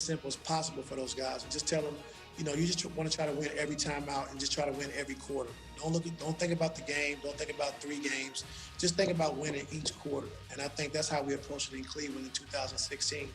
simple as possible for those guys, and just tell them, you just want to try to win every time out and just try to win every quarter. Don't think about the game. Don't think about 3 games. Just think about winning each quarter. And I think that's how we approached it in Cleveland in 2016,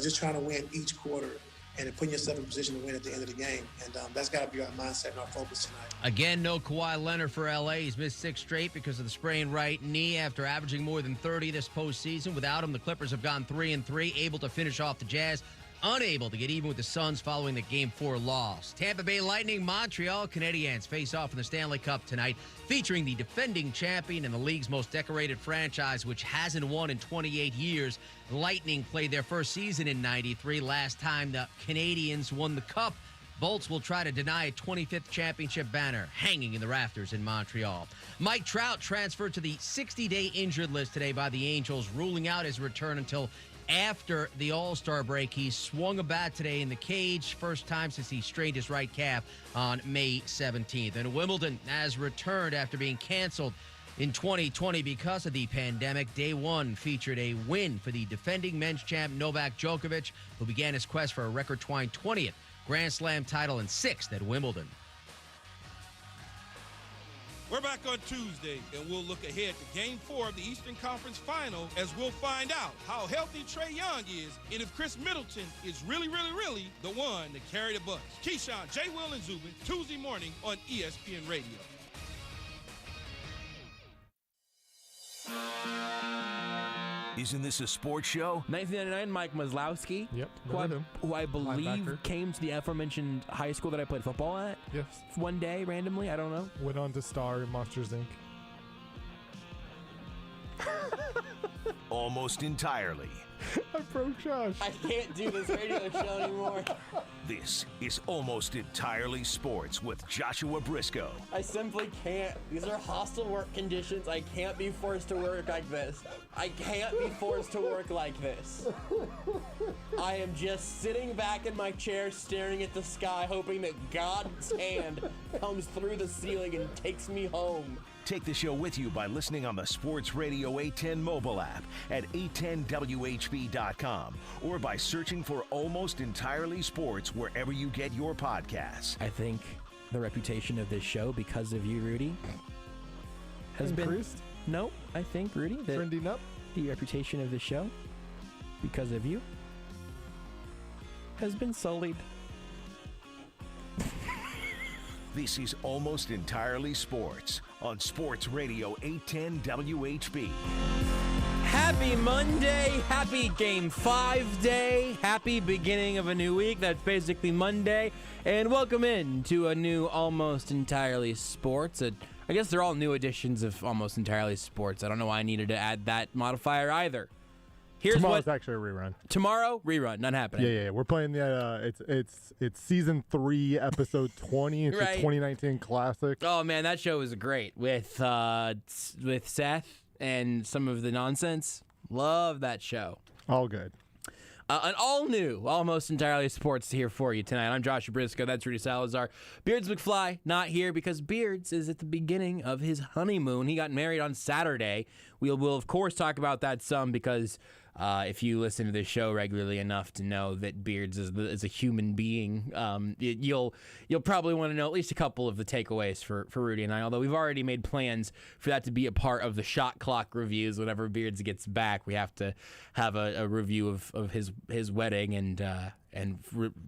just trying to win each quarter and putting yourself in position to win at the end of the game. And that's got to be our mindset and our focus tonight. Again, no Kawhi Leonard for L.A. He's missed 6 straight because of the sprained right knee after averaging more than 30 this postseason. Without him, the Clippers have gone 3-3, able to finish off the Jazz, unable to get even with the Suns following the Game 4 loss. Tampa Bay Lightning, Montreal Canadiens face off in the Stanley Cup tonight, featuring the defending champion and the league's most decorated franchise, which hasn't won in 28 years. Lightning played their first season in '93. Last time the Canadiens won the Cup. Bolts will try to deny a 25th championship banner hanging in the rafters in Montreal. Mike Trout transferred to the 60-day injured list today by the Angels, ruling out his return until after the All-Star break. He swung a bat today in the cage, first time since he strained his right calf on May 17th. And Wimbledon has returned after being canceled in 2020 because of the pandemic. Day 1 featured a win for the defending men's champ Novak Djokovic, who began his quest for a record-tying 20th Grand Slam title and 6th at Wimbledon. We're back on Tuesday, and we'll look ahead to Game 4 of the Eastern Conference Final as we'll find out how healthy Trae Young is and if Chris Middleton is really the one to carry the bus. Keyshawn, J. Will, and Zubin, Tuesday morning on ESPN Radio. Isn't this a sports show? 1999, Mike Maslowski. Yep. Who I believe Linebacker. came to the aforementioned high school that I played football at. Yes. One day, randomly. I don't know. Went on to star in Monsters, Inc. Almost entirely. I broke Josh. I can't do this radio show anymore. This is Almost Entirely Sports with Joshua Brisco. I simply can't. These are hostile work conditions. I can't be forced to work like this. I can't be forced to work like this. I am just sitting back in my chair staring at the sky, hoping that God's hand comes through the ceiling and takes me home. Take the show with you by listening on the Sports Radio 810 mobile app at 810WHB.com or by searching for Almost Entirely Sports wherever you get your podcasts. I think the reputation of this show, because of you, Rudy, has increased? No, I think, Rudy, that Trending up? the reputation of this show, because of you, has been sullied. This is Almost Entirely Sports on Sports Radio 810 WHB. Happy Monday, happy Game 5 day, happy beginning of a new week. That's basically Monday. And welcome in to a new Almost Entirely Sports. I guess they're all new editions of Almost Entirely Sports. I don't know why I needed to add that modifier either. Tomorrow's actually a rerun. Tomorrow, rerun, not happening. Yeah. We're playing the it's season 3, episode 20. It's Right. a 2019 classic. Oh man, that show was great with Seth and some of the nonsense. Love that show. All good. An all-new, almost entirely sports here for you tonight. I'm Joshua Brisco. That's Rudy Salazar. Beards McFly not here because Beards is at the beginning of his honeymoon. He got married on Saturday. We'll of course talk about that some because if you listen to this show regularly enough to know that Beards is a human being, you'll probably want to know at least a couple of the takeaways for Rudy and I. Although we've already made plans for that to be a part of the shot clock reviews. Whenever Beards gets back, we have to have a review of his wedding and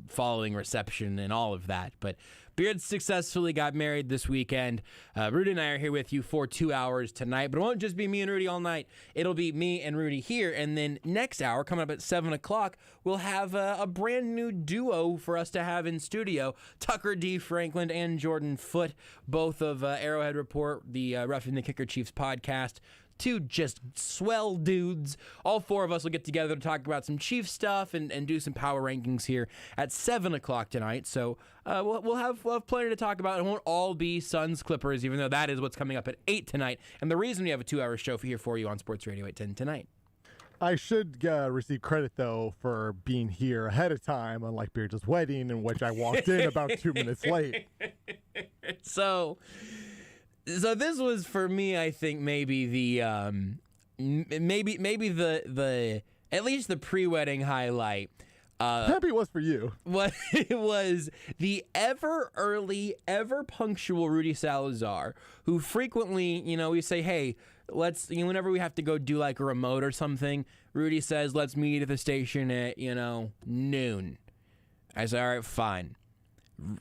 following reception and all of that. But Beards successfully got married this weekend. Rudy and I are here with you for 2 hours tonight, but it won't just be me and Rudy all night. It'll be me and Rudy here, and then next hour, coming up at 7 o'clock, we'll have a brand new duo for us to have in studio. Tucker D. Franklin and Jordan Foote, both of Arrowhead Report, the Roughing the Kicker Chiefs podcast. Two just swell dudes. All four of us will get together to talk about some Chiefs stuff and do some power rankings here at 7 o'clock tonight. So we'll have plenty to talk about. It won't all be Suns Clippers, even though that is what's coming up at 8 tonight. And the reason we have a 2-hour show here for you on Sports Radio 810 tonight. I should receive credit, though, for being here ahead of time, unlike Beards' wedding, in which I walked in about 2 minutes late. So this was for me, I think maybe the at least the pre-wedding highlight. Happy it was for you. What it was the ever early, ever punctual Rudy Salazar, who frequently, we say, hey, let's, whenever we have to go do like a remote or something, Rudy says, let's meet at the station at, noon. I say, all right, fine.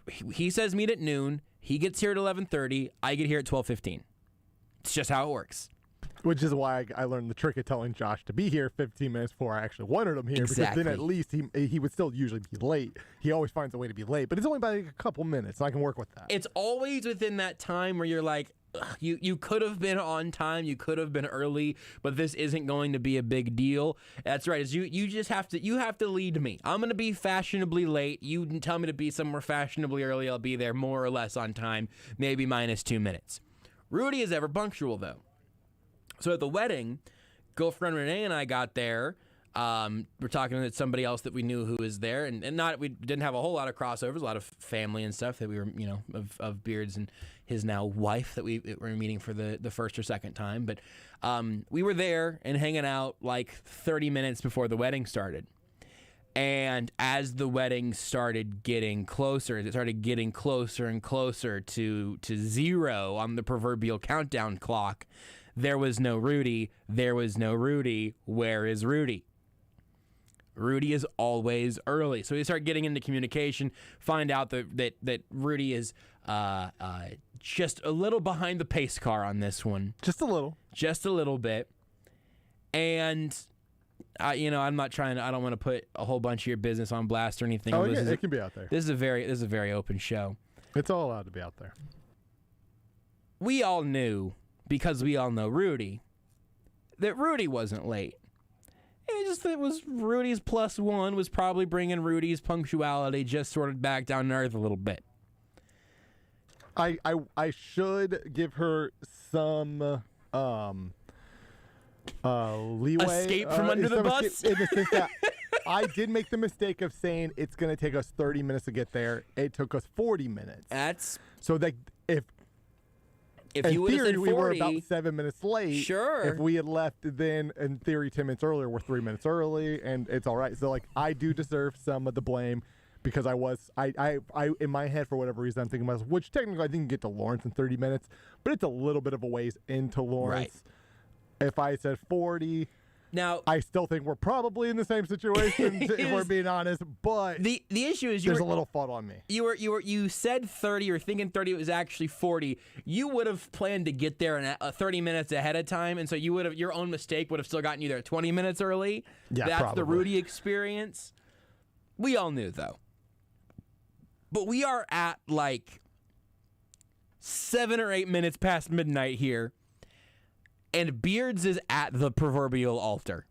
He says meet at noon. He gets here at 11:30. I get here at 12:15. It's just how it works. Which is why I learned the trick of telling Josh to be here 15 minutes before I actually wanted him here. Exactly. Because then at least he would still usually be late. He always finds a way to be late, but it's only by like a couple minutes, and I can work with that. It's always within that time where you're like, you could have been on time, you could have been early, but this isn't going to be a big deal. That's right. You just have to lead me. I'm going to be fashionably late. You can tell me to be somewhere fashionably early. I'll be there more or less on time, maybe minus 2 minutes. Rudy is ever punctual though. So at the wedding, girlfriend Renee and I got there. We're talking to somebody else that we knew who was there, and we didn't have a whole lot of crossovers, a lot of family and stuff that we were, of Beards and his now wife that we were meeting for the first or second time. But we were there and hanging out like 30 minutes before the wedding started. And as the wedding started getting closer, it started getting closer and closer to zero on the proverbial countdown clock. There was no Rudy. There was no Rudy. Where is Rudy? Rudy is always early. So we start getting into communication, find out that Rudy is just a little behind the pace car on this one. Just a little. Just a little bit. And, I'm not trying to, I don't want to put a whole bunch of your business on blast or anything. Oh, yeah, it can be out there. This is a very open show. It's all allowed to be out there. We all knew, because we all know Rudy, that Rudy wasn't late. It was Rudy's +1 was probably bringing Rudy's punctuality just sort of back down to earth a little bit. I should give her some leeway. Escape from under the bus? In the sense that I did make the mistake of saying it's going to take us 30 minutes to get there. It took us 40 minutes. That's... So that if you would have said 40, we were about 7 minutes late. Sure. If we had left, then in theory 10 minutes earlier, we're 3 minutes early, and it's all right. So like I do deserve some of the blame because I in my head for whatever reason I'm thinking about, which technically I think get to Lawrence in 30 minutes, but it's a little bit of a ways into Lawrence. Right. If I said 40. Now, I still think we're probably in the same situation, if we're being honest. But the issue is there's a little fault on me. You said 30. You were thinking 30. It was actually 40. You would have planned to get there in 30 minutes ahead of time, and so your own mistake would have still gotten you there 20 minutes early. Yeah, that's probably. The Rudy experience. We all knew though, but we are at like 7 or 8 minutes past midnight here. And Beards is at the proverbial altar.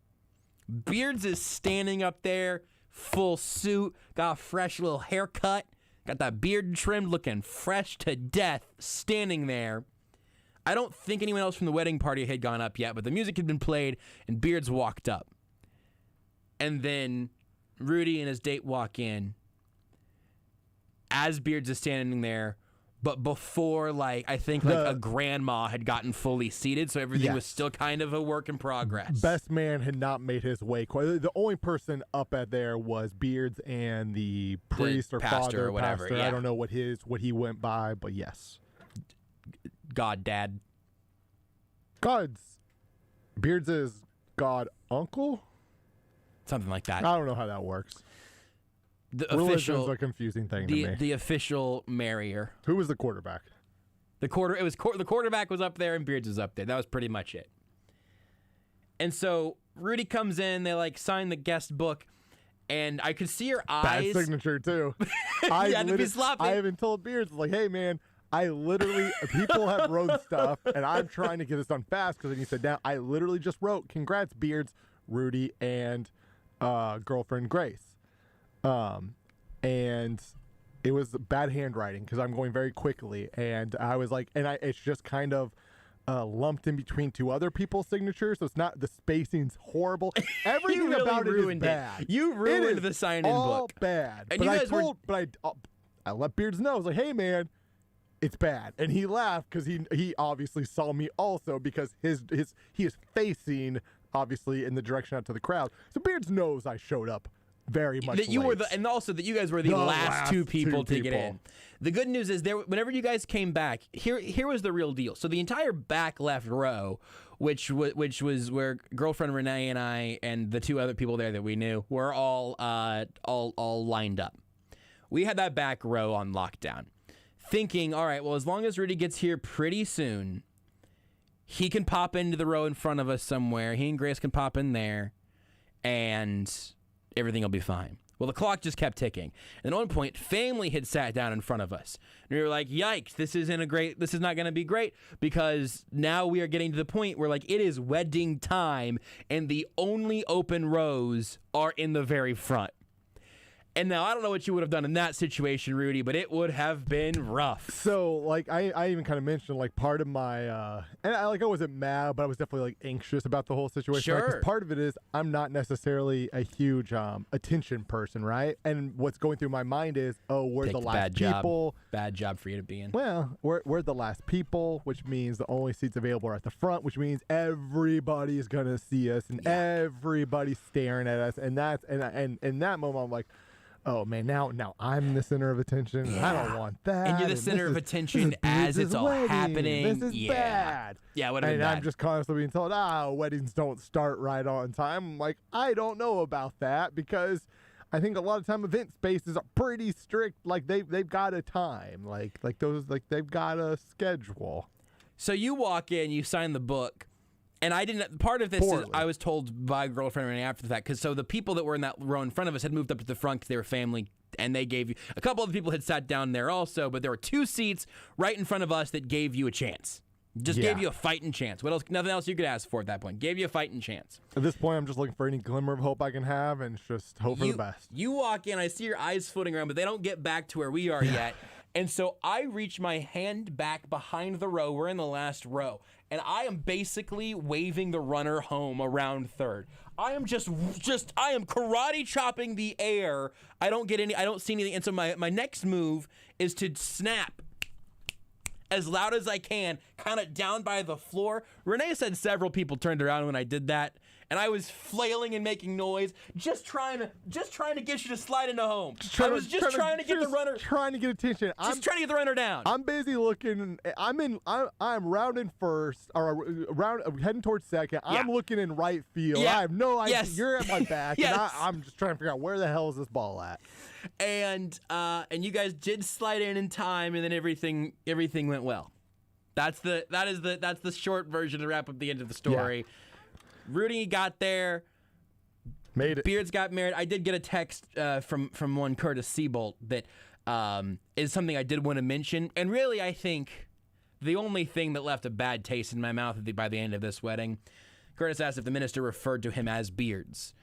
Beards is standing up there, full suit, got a fresh little haircut, got that beard trimmed, looking fresh to death, standing there. I don't think anyone else from the wedding party had gone up yet, but the music had been played, and Beards walked up. And then Rudy and his date walk in. As Beards is standing there, but before, I think a grandma had gotten fully seated, so everything was still kind of a work in progress. Best man had not made his way quite. The only person up at there was Beards and the priest or pastor father or whatever. pastor. Yeah. I don't know what he went by, but yes. God dad. Beards is God uncle? Something like that. I don't know how that works. The Religion's official, a confusing thing to me. The official marrier. Who was the quarterback? The quarterback was up there and Beards was up there. That was pretty much it. And so Rudy comes in, they sign the guest book, and I could see her eyes. Bad signature too. I had to be sloppy. I even told Beards, hey man, I literally people have wrote stuff and I'm trying to get this done fast because then he said, now I literally just wrote, congrats Beards, Rudy, and girlfriend Grace. And it was bad handwriting because I'm going very quickly, and I was it's just kind of lumped in between two other people's signatures, so it's not, the spacing's horrible. Everything really about it is ruined bad. You ruined the sign-in all book. Bad. And but I let Beards know. I was like, hey man, it's bad, and he laughed because he obviously saw me also because he is facing obviously in the direction out to the crowd, so Beards knows I showed up very much that you late. were and also that you guys were the last two people to get in. The good news is whenever you guys came back, here was the real deal. So the entire back left row, which was where girlfriend Renee and I and the two other people there that we knew were all lined up. We had that back row on lockdown, thinking, all right, well, as long as Rudy gets here pretty soon, he can pop into the row in front of us somewhere. He and Grace can pop in there, and everything will be fine. Well, the clock just kept ticking. And at one point, family had sat down in front of us. And we were like, yikes, this is not going to be great, because now we are getting to the point where, like, it is wedding time, and the only open rows are in the very front. And now I don't know what you would have done in that situation, Rudy, but it would have been rough. So, like, I even kind of mentioned, like, part of my, and I wasn't mad, but I was definitely, like, anxious about the whole situation. Sure. Because part of it is I'm not necessarily a huge attention person, right? And what's going through my mind is, oh, we're the last people. Bad job for you to be in. Well, we're the last people, which means the only seats available are at the front, which means everybody's going to see us, and everybody's staring at us. And that's, and in that moment, I'm like, oh, man, now I'm the center of attention. Yeah. I don't want that. And you're the center of attention as it's all happening. This is bad. Yeah, what bad. I'm just constantly being told, weddings don't start right on time. I'm like, I don't know about that, because I think a lot of time event spaces are pretty strict. Like they've got a time. Like they've got a schedule. So you walk in, you sign the book. And I didn't. Part of this is I was told by girlfriend Renee after the fact, because so the people that were in that row in front of us had moved up to the front because they were family, and they gave you a couple of people had sat down there also, but there were two seats right in front of us that gave you a chance. Just gave you a fighting chance. What else? Nothing else you could ask for at that point. Gave you a fighting chance. At this point, I'm just looking for any glimmer of hope I can have, and just hope for the best. You walk in, I see your eyes floating around, but they don't get back to where we are yet. And so I reach my hand back behind the row. We're in the last row. And I am basically waving the runner home around third. I am I am karate chopping the air. I don't see anything. And so my next move is to snap as loud as I can, kind of down by the floor. Renee said several people turned around when I did that. And I was flailing and making noise, just trying to get you to slide into home. I was just trying to get the runner, trying to get attention. Just trying to get the runner down. I'm busy looking. I'm rounding first, or heading towards second. I'm looking in right field. I have no idea. Yes. You're at my back, Yes. and I'm just trying to figure out where the hell is this ball at. And you guys did slide in time, and then everything went well. That's the short version to wrap up the end of the story. Yeah. Rudy got there. Made it. Beards got married. I did get a text from one Curtis Seabolt that is something I did want to mention. And really, I think the only thing that left a bad taste in my mouth by the end of this wedding, Curtis asked if the minister referred to him as Beards.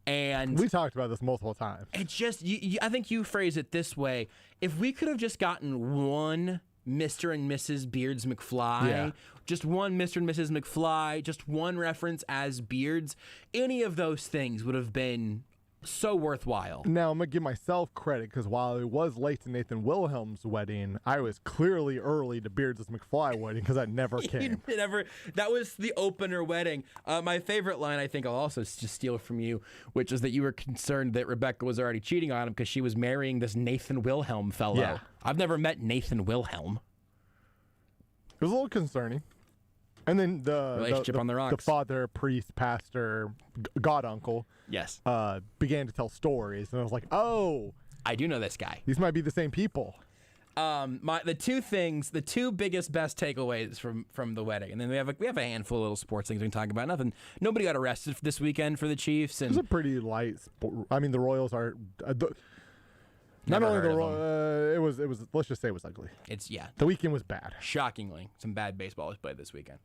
And we talked about this multiple times. It's just, I think you phrase it this way. If we could have just gotten one Mr. and Mrs. Beards McFly, just one Mr. and Mrs. McFly, just one reference as Beards, any of those things would have been so worthwhile. Now, I'm going to give myself credit, because while it was late to Nathan Wilhelm's wedding, I was clearly early to Beards' McFly wedding, because that never came. That was the opener wedding. My favorite line, I think I'll also just steal from you, which is that you were concerned that Rebecca was already cheating on him because she was marrying this Nathan Wilhelm fellow. Yeah. I've never met Nathan Wilhelm. It was a little concerning. And then the father, priest, pastor, god uncle, yes, began to tell stories, and I was like, "Oh, I do know this guy. These might be the same people." The two biggest, best takeaways from the wedding, and then we have a handful of little sports things we can talk about. Nobody got arrested this weekend for the Chiefs, and it was a pretty light sport. I mean, the Royals are. Not only it was. Let's just say it was ugly. The weekend was bad. Shockingly, some bad baseball was played this weekend.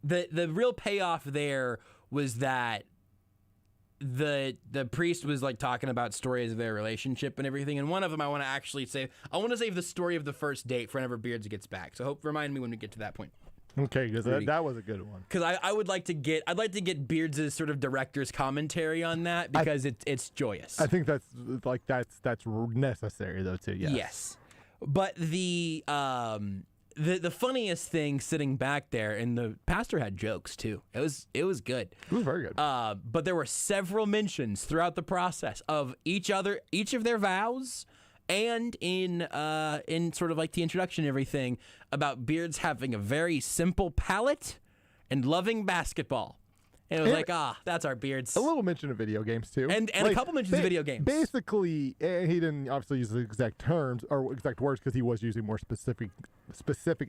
The real payoff there was that the priest was like talking about stories of their relationship and everything, and one of them I want to save the story of the first date for whenever Beards gets back. So remind me when we get to that point. Okay, because that was a good one. Because I'd like to get Beards' sort of director's commentary on that, because it's joyous. I think that's necessary though too. Yes. Yes, but the funniest thing sitting back there, and the pastor had jokes too. It was good. It was very good. But there were several mentions throughout the process of each of their vows, and in sort of like the introduction and everything about Beards having a very simple palate and loving basketball. And it was that's our Beards. A little mention of video games, too. And a couple mentions of video games. Basically, and he didn't obviously use the exact terms or exact words because he was using more specific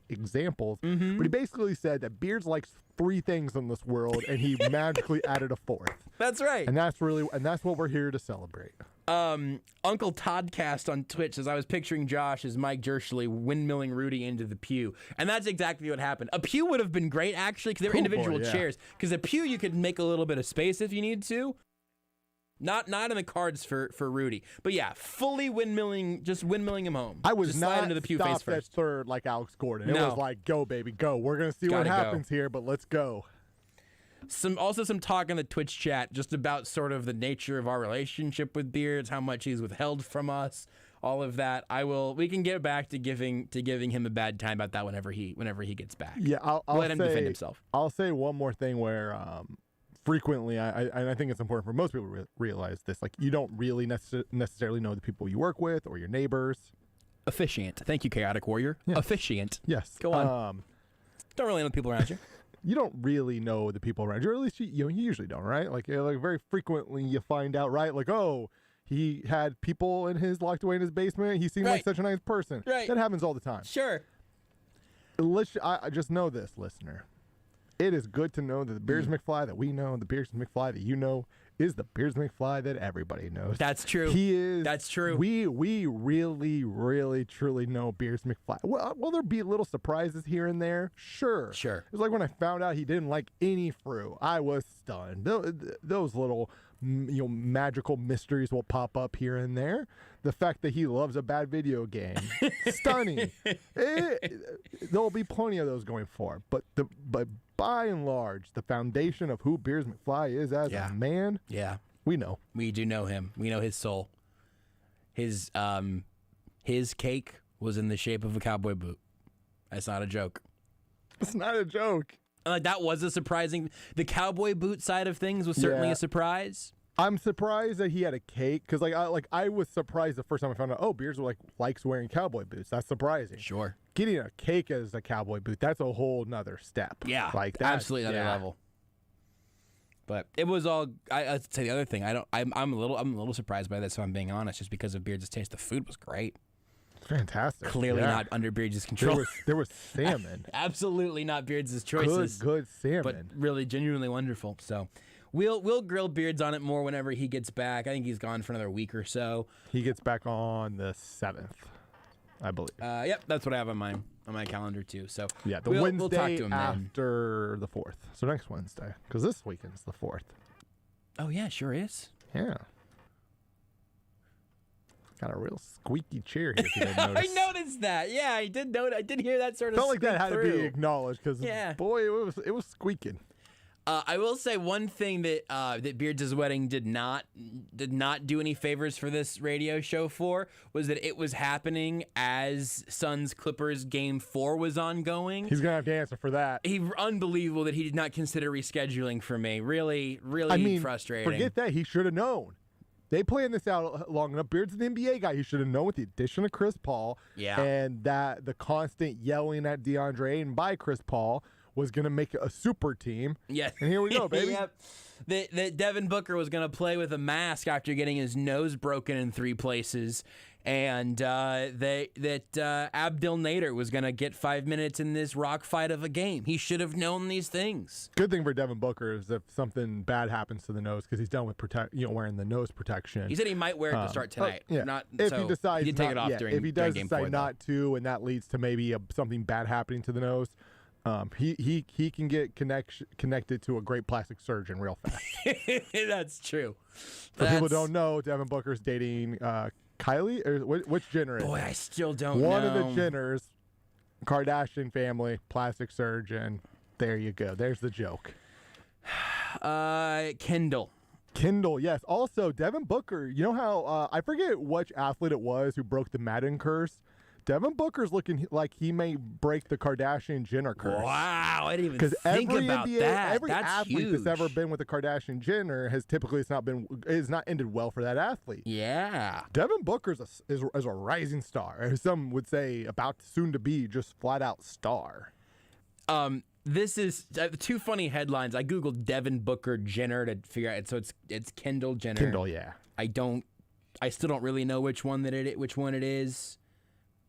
examples. Mm-hmm. But he basically said that Beards likes 3 things in this world, and he magically added a 4th. That's right. And that's what we're here to celebrate. Uncle Toddcast on Twitch says, I was picturing Josh as Mike Jerschley windmilling Rudy into the pew. And that's exactly what happened. A pew would have been great, actually, because they're individual chairs. Because a pew, you could make a little bit of space if you need to. Not in the cards for Rudy. But yeah, fully windmilling him home. I was just not into the pew face stopped at first. 3rd like Alex Gordon. It No. was like, go, baby, go. We're going to see what Gotta happens go. here, but let's go. Some talk in the Twitch chat just about sort of the nature of our relationship with Beards, how much he's withheld from us, all of that. We can get back to giving him a bad time about that whenever he gets back. Yeah, I'll let him defend himself. I'll say one more thing where frequently, I think it's important for most people to realize this. Like, you don't really necessarily know the people you work with or your neighbors. Officiant. Thank you, Chaotic Warrior. Yes. Officiant. Yes. Go on. Don't really know the people around you. You don't really know the people around you, or at least you usually don't, right? Like very frequently you find out, right? Like, oh, he had people locked away in his basement. He seemed like such a nice person. Right. That happens all the time. Sure. I just know this, listener. It is good to know that the Beards McFly that we know, the Beards McFly that you know, is the Beards McFly that everybody knows. That's true. He is. That's true. We really, really, truly know Beards McFly. Well, will there be little surprises here and there? Sure. Sure. It was like when I found out he didn't like any fruit. I was stunned. Those little magical mysteries will pop up here and there. The fact that he loves a bad video game, stunning. There'll be plenty of those going forward. But by and large, the foundation of who Beards McFly is as a man, we know. We do know him. We know his soul. His cake was in the shape of a cowboy boot. That's not a joke. It's not a joke. Like, that was a surprising. The cowboy boot side of things was certainly a surprise. I'm surprised that he had a cake because, I was surprised the first time I found out. Oh, Beards likes wearing cowboy boots. That's surprising. Sure. Getting a cake as a cowboy boot, that's a whole nother step. Yeah, like absolutely another level. But it was all. I'd say the other thing. I'm a little surprised by this. If I'm being honest, just because of Beards' taste, the food was great. Fantastic. Clearly not under Beards' control. There was salmon. Absolutely not Beards' choices. Good salmon. But really, genuinely wonderful. So we'll grill Beards on it more whenever he gets back. I think he's gone for another week or so. He gets back on the 7th, I believe. Yep, that's what I have on my calendar too. So yeah, we'll Wednesday talk to him after the 4th. So next Wednesday, because this weekend's the 4th. Oh yeah, sure is. Yeah. Got a real squeaky chair here. If you didn't notice. I noticed that. Yeah, I did notice. I did hear that sort of. Felt like that had through. to be acknowledged because boy, it was squeaking. I will say one thing that that Beards' wedding did not do any favors for this radio show for was that it was happening as Suns Clippers Game 4 was ongoing. He's gonna have to answer for that. Unbelievable that he did not consider rescheduling for me. Really, really frustrating. Forget that. He should have known. They planned this out long enough. Beards is an NBA guy. He should have known with the addition of Chris Paul and that the constant yelling at DeAndre Ayton by Chris Paul was going to make a super team. Yes. And here we go, baby. Yep. That Devin Booker was going to play with a mask after getting his nose broken in 3 places. And that Abdel Nader was going to get 5 minutes in this rock fight of a game. He should have known these things. Good thing for Devin Booker is if something bad happens to the nose because he's done with wearing the nose protection. He said he might wear it to start tonight. If he decides he did take it off during. If he does during decide not to, and that leads to maybe something bad happening to the nose. He can get connected to a great plastic surgeon real fast. That's true. For people who don't know, Devin Booker's dating Kylie, or which Jenner is? Boy, I still don't know. One of the Jenners, Kardashian family, plastic surgeon. There you go. There's the joke. Kendall, yes. Also, Devin Booker, you know how, I forget which athlete it was who broke the Madden curse. Devin Booker's looking like he may break the Kardashian-Jenner curse. Wow, I didn't even Because think every about NBA, that. every That's athlete huge. that's ever been with the Kardashian-Jenner has typically is not ended well for that athlete. Yeah. Devin Booker's is a rising star, or some would say about soon to be just flat out star. This is two funny headlines. I googled Devin Booker Jenner to figure out. So it's Kendall Jenner. Kendall, yeah. I still don't really know which one it is,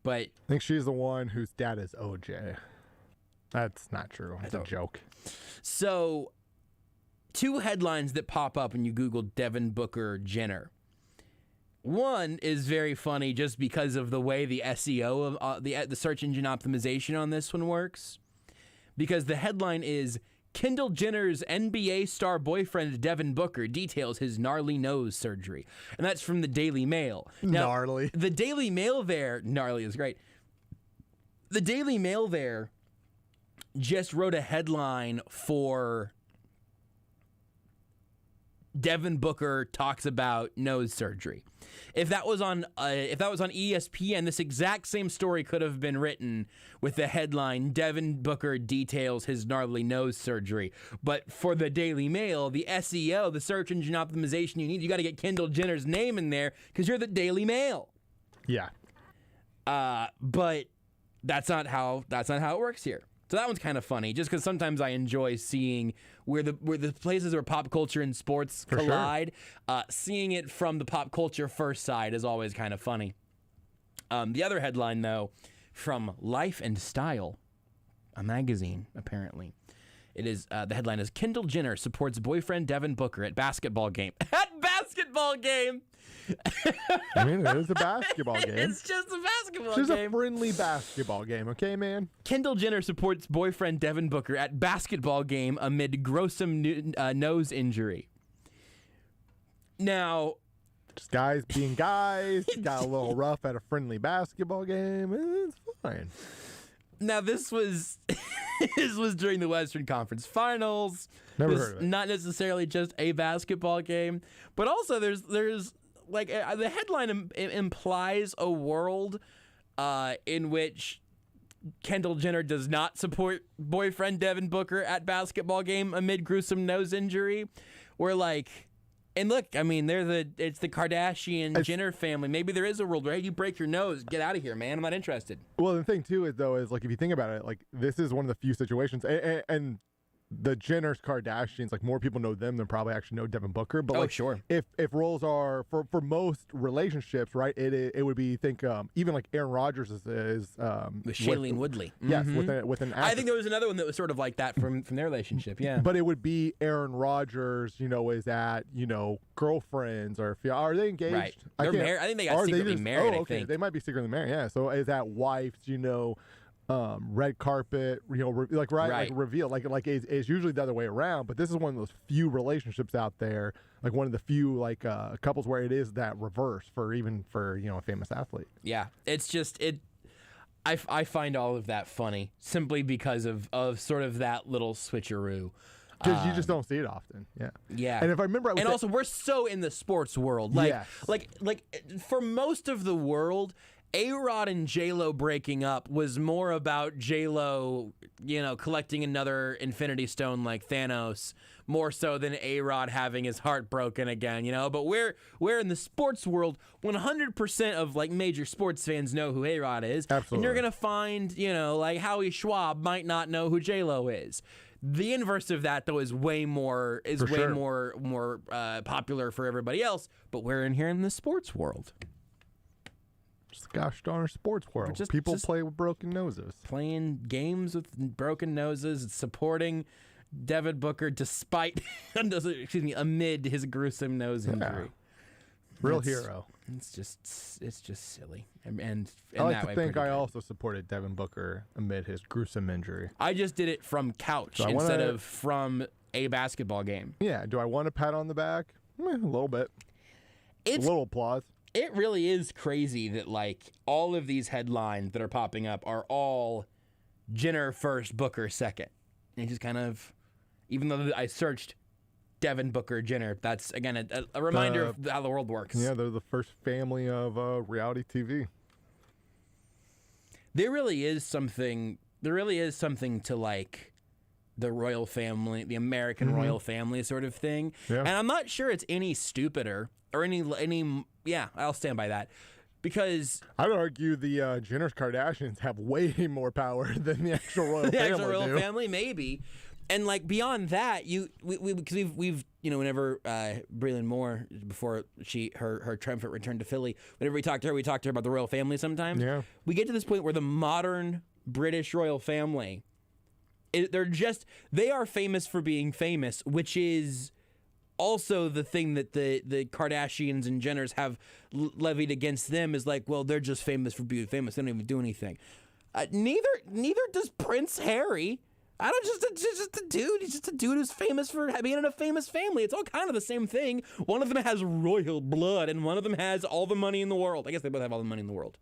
but I think she's the one whose dad is OJ. That's not true. It's a joke. So, two headlines that pop up when you Google Devin Booker Jenner. One is very funny just because of the way the SEO of the search engine optimization on this one works. Because the headline is, Kendall Jenner's NBA star boyfriend Devin Booker details his gnarly nose surgery. And that's from the Daily Mail. Now, Gnarly. The Daily Mail there, gnarly is great. The Daily Mail there just wrote a headline for Devin Booker talks about nose surgery. If that was on ESPN, this exact same story could have been written with the headline, Devin Booker details his gnarly nose surgery. But for the Daily Mail, the SEO, the search engine optimization you got to get Kendall Jenner's name in there because you're the Daily Mail. Yeah. But that's not how it works here. So that one's kind of funny, just because sometimes I enjoy seeing where the places where pop culture and sports collide. Sure. Seeing it from the pop culture first side is always kind of funny. The other headline, though, from Life and Style, a magazine, apparently. It is the headline is, Kendall Jenner supports boyfriend Devin Booker at basketball game. At basketball game! I mean, it is a basketball game. It's just a basketball game. It's game. a friendly basketball game, okay, man? Kendall Jenner supports boyfriend Devin Booker at basketball game amid gruesome nose injury. Now, just guys being guys, got a little rough at a friendly basketball game. It's fine. Now, this was during the Western Conference Finals. Never heard of it. Not necessarily just a basketball game, but also there's like the headline implies a world in which Kendall Jenner does not support boyfriend Devin Booker at basketball game amid gruesome nose injury. Where like, and look, I mean, it's the Kardashian Jenner family. Maybe there is a world where, hey, you break your nose, get out of here, man. I'm not interested. Well, the thing too is like if you think about it, like this is one of the few situations, and the Jenners, Kardashians, like more people know them than probably actually know Devin Booker. But like, sure. If roles are for most relationships, right? It would be even like Aaron Rodgers is with Shailene Woodley. Yes, Mm-hmm. with an actor. I think there was another one that was sort of like that from their relationship. Yeah, but it would be Aaron Rodgers. Is at girlfriends or are they engaged? Right. They're married. I think they got secretly married. Oh, okay. I think They might be secretly married. Yeah. So is that wives? Red carpet, like reveal, like it's usually the other way around. But this is one of those few relationships out there, like one of the few couples where it is that reverse for a famous athlete. Yeah, it's just I find all of that funny simply because of sort of that little switcheroo. Because you just don't see it often. Yeah. Yeah. And if I remember, also we're so in the sports world, yes. like for most of the world, A-Rod and J-Lo breaking up was more about J-Lo, collecting another Infinity Stone like Thanos, more so than A-Rod having his heart broken again, But we're in the sports world, 100% of like major sports fans know who A-Rod is. Absolutely. And you're gonna find, like Howie Schwab might not know who J-Lo is. The inverse of that, though, is way more popular for everybody else. But we're in here in the sports world. Gosh darn sports world. People play with broken noses. Playing games with broken noses, supporting Devin Booker amid his gruesome nose injury. Real hero. It's just silly. And I like to think I also supported Devin Booker amid his gruesome injury. I just did it from couch instead of from a basketball game. Yeah. Do I want a pat on the back? A little bit. A little applause. It really is crazy that like all of these headlines that are popping up are all Jenner first, Booker second. And it just kind of, even though I searched Devin Booker Jenner, that's again a reminder of how the world works. Yeah, they're the first family of reality TV. There really is something to like the royal family, the American royal family sort of thing. Yeah. And I'm not sure it's any stupider or any. Yeah, I'll stand by that. Because I'd argue the Jenner Kardashians have way more power than the actual royal the family actual royal do. family, maybe. And like beyond that, because we've whenever Breland Moore, before her triumphant return to Philly, whenever we talk to her about the royal family sometimes. Yeah. We get to this point where the modern British royal family, they are famous for being famous, which is also the thing that the Kardashians and Jenners have levied against them is like, well, they're just famous for being famous. They don't even do anything. Neither does Prince Harry. I don't just a dude. He's just a dude who's famous for being in a famous family. It's all kind of the same thing. One of them has royal blood, and one of them has all the money in the world. I guess they both have all the money in the world.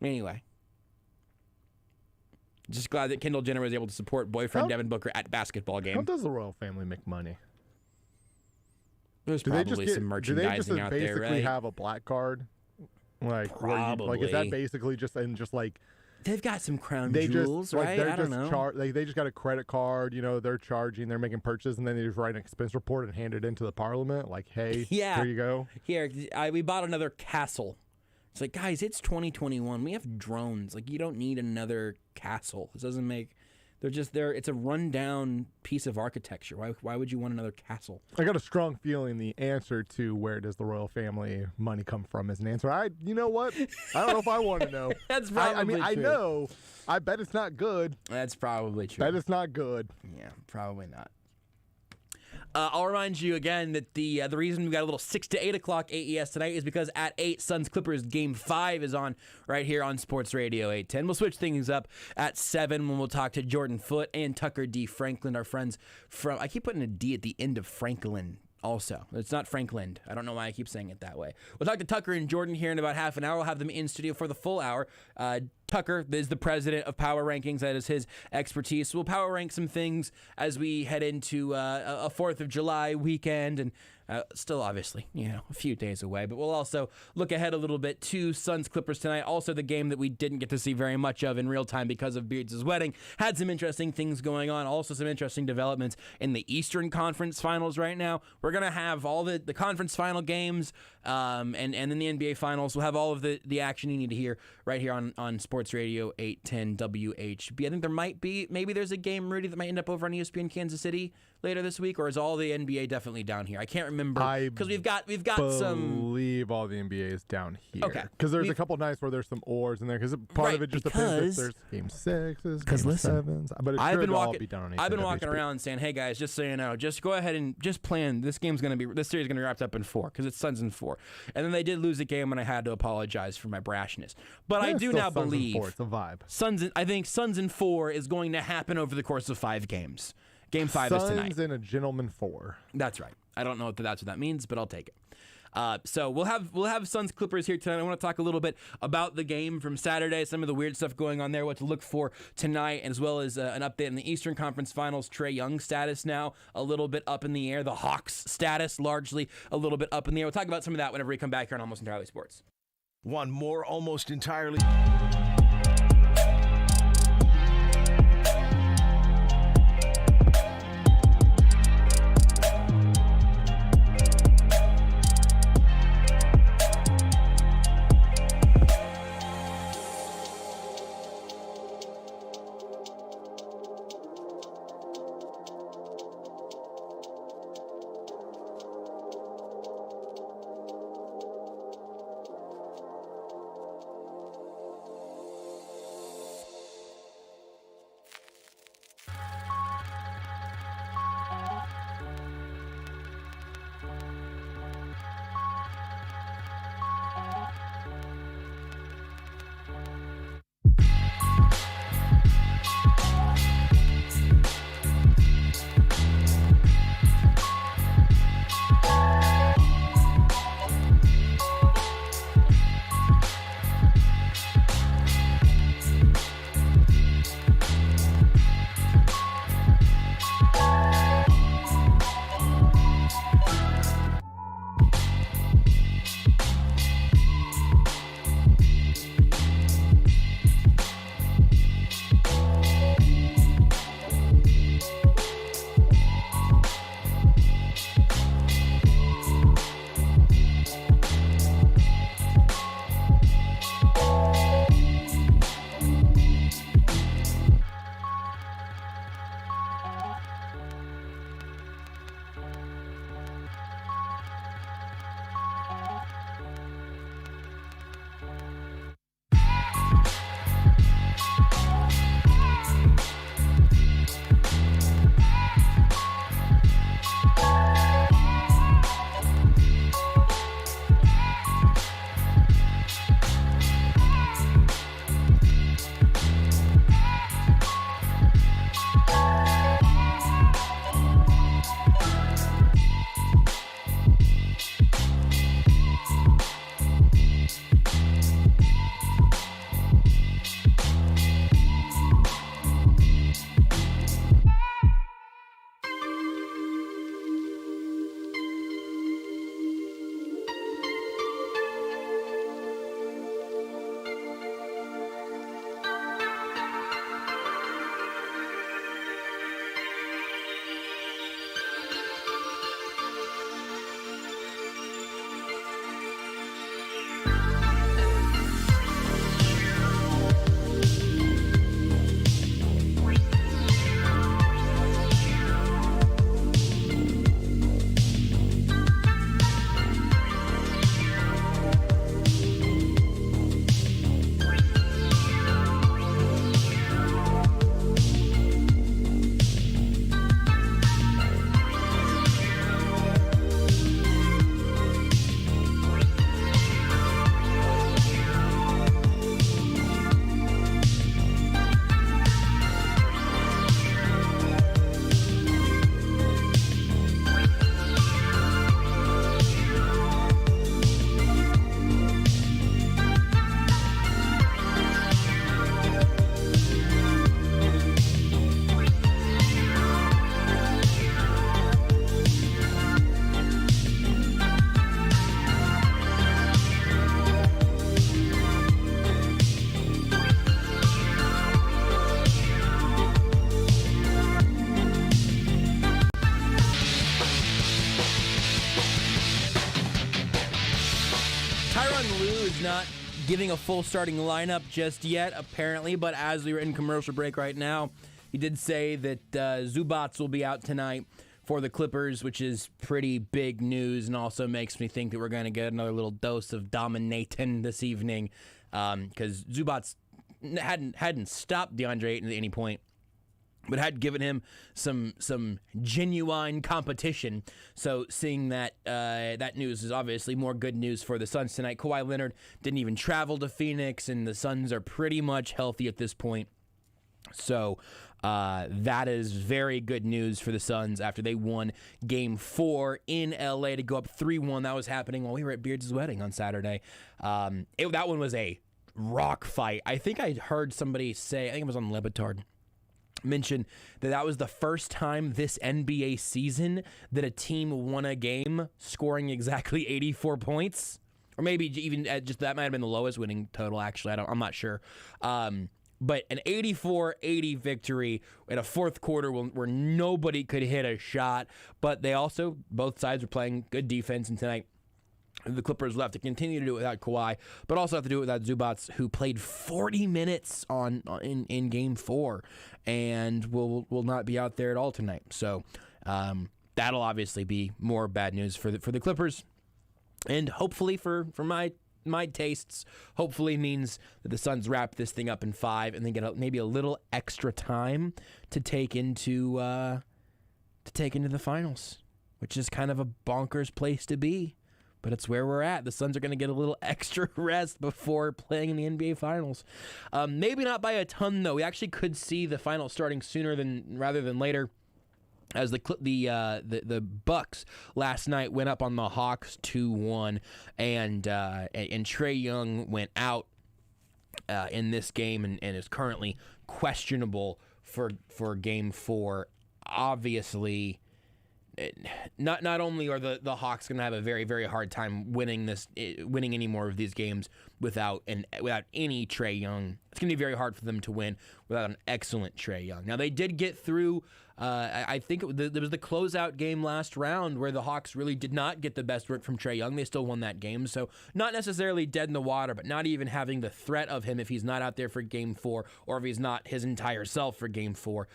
Anyway. Just glad that Kendall Jenner was able to support boyfriend Devin Booker at basketball game. How does the royal family make money? There's Do probably some do merchandising they just out there, basically right? have a black card? Like, Probably. is that basically just like They've got some crown they jewels, just like right? they're I don't just know. they just got a credit card, they're charging, they're making purchases, and then they just write an expense report and hand it into the parliament. Like, hey, Yeah. here you go. Here, we bought another castle. It's like, guys, it's 2021. We have drones. Like, you don't need another castle. This doesn't make. They're just there. It's a rundown piece of architecture. Why would you want another castle? I got a strong feeling the answer to where does the royal family money come from is an answer. You know what? I don't know if I want to know. That's probably I true. know. I bet it's not good. That's probably true. Bet it's not good. Yeah, probably not. I'll remind you again that the reason we got a little 6 to 8 o'clock AES tonight is because at 8, Suns Clippers Game 5 is on right here on Sports Radio 810. We'll switch things up at 7 when we'll talk to Jordan Foote and Tucker D. Franklin, our friends from, I keep putting a D at the end of Franklin also. It's not Franklin. I don't know why I keep saying it that way. We'll talk to Tucker and Jordan here in about half an hour. We'll have them in studio for the full hour. Tucker is the president of Power Rankings. That is his expertise. So we'll power rank some things as we head into a 4th of July weekend and still obviously, a few days away. But we'll also look ahead a little bit to Suns Clippers tonight. Also the game that we didn't get to see very much of in real time because of Beards' wedding. Had some interesting things going on. Also some interesting developments in the Eastern Conference Finals right now. We're going to have all the conference final games and then the NBA Finals. We'll have all of the action you need to hear right here on Sports Radio 810 WHB. I think maybe there's a game, Rudy, that might end up over on ESPN Kansas City later this week, or is all the NBA definitely down here? I can't remember because we've got some. I believe all the NBA is down here. Okay. Because there's a couple nights where there's some ors in there. Because part of it just depends if there's game 6s, game listen, 7s. But it's I've sure been they'll all walking. be down on I've been HNWHB. walking around saying, "Hey guys, just so you know, just go ahead and just plan. This series is going to be wrapped up in 4 because it's Suns in 4." And then they did lose the game, and I had to apologize for my brashness. But I Yeah, do still now Suns in believe 4. It's a vibe. I think Suns in 4 is going to happen over the course of 5 games. Game 5 is tonight. Suns in a gentleman 4. That's right. I don't know if that's what that means, but I'll take it. So we'll have Suns Clippers here tonight. I want to talk a little bit about the game from Saturday, some of the weird stuff going on there, what to look for tonight, as well as an update in the Eastern Conference Finals. Trae Young status now a little bit up in the air. The Hawks status largely a little bit up in the air. We'll talk about some of that whenever we come back here on Almost Entirely Sports. Want more Almost Entirely? Tyronn Lue is not giving a full starting lineup just yet, apparently, but as we were in commercial break right now, he did say that Zubats will be out tonight for the Clippers, which is pretty big news and also makes me think that we're going to get another little dose of dominating this evening because Zubats hadn't stopped DeAndre Ayton at any point, but had given him some genuine competition. So seeing that that news is obviously more good news for the Suns tonight. Kawhi Leonard didn't even travel to Phoenix, and the Suns are pretty much healthy at this point. So that is very good news for the Suns after they won Game 4 in L.A. to go up 3-1. That was happening while we were at Beards' wedding on Saturday. That one was a rock fight. I think I heard somebody say, I think it was on Lebitard, mention that was the first time this NBA season that a team won a game scoring exactly 84 points. Or maybe even just that might have been the lowest winning total, actually. I'm not sure. But an 84-80 victory in a fourth quarter where nobody could hit a shot. But they also, both sides were playing good defense. And tonight, the Clippers will have to continue to do it without Kawhi, but also have to do it without Zubats, who played 40 minutes in Game 4 and will not be out there at all tonight. So that'll obviously be more bad news for the Clippers. And hopefully for my tastes, hopefully means that the Suns wrap this thing up in 5 and then get maybe a little extra time to take into the finals, which is kind of a bonkers place to be, but it's where we're at. The Suns are going to get a little extra rest before playing in the NBA Finals. Maybe not by a ton, though. We actually could see the finals starting sooner rather than later, as the Bucks last night went up on the Hawks 2-1, and Trae Young went out in this game and is currently questionable for Game 4. Obviously, not only are the Hawks going to have a very, very hard time winning any more of these games without any Trae Young. It's going to be very hard for them to win without an excellent Trae Young. Now, they did get through. I think there was the closeout game last round where the Hawks really did not get the best work from Trae Young. They still won that game, so not necessarily dead in the water, but not even having the threat of him if he's not out there for Game 4 or if he's not his entire self for Game 4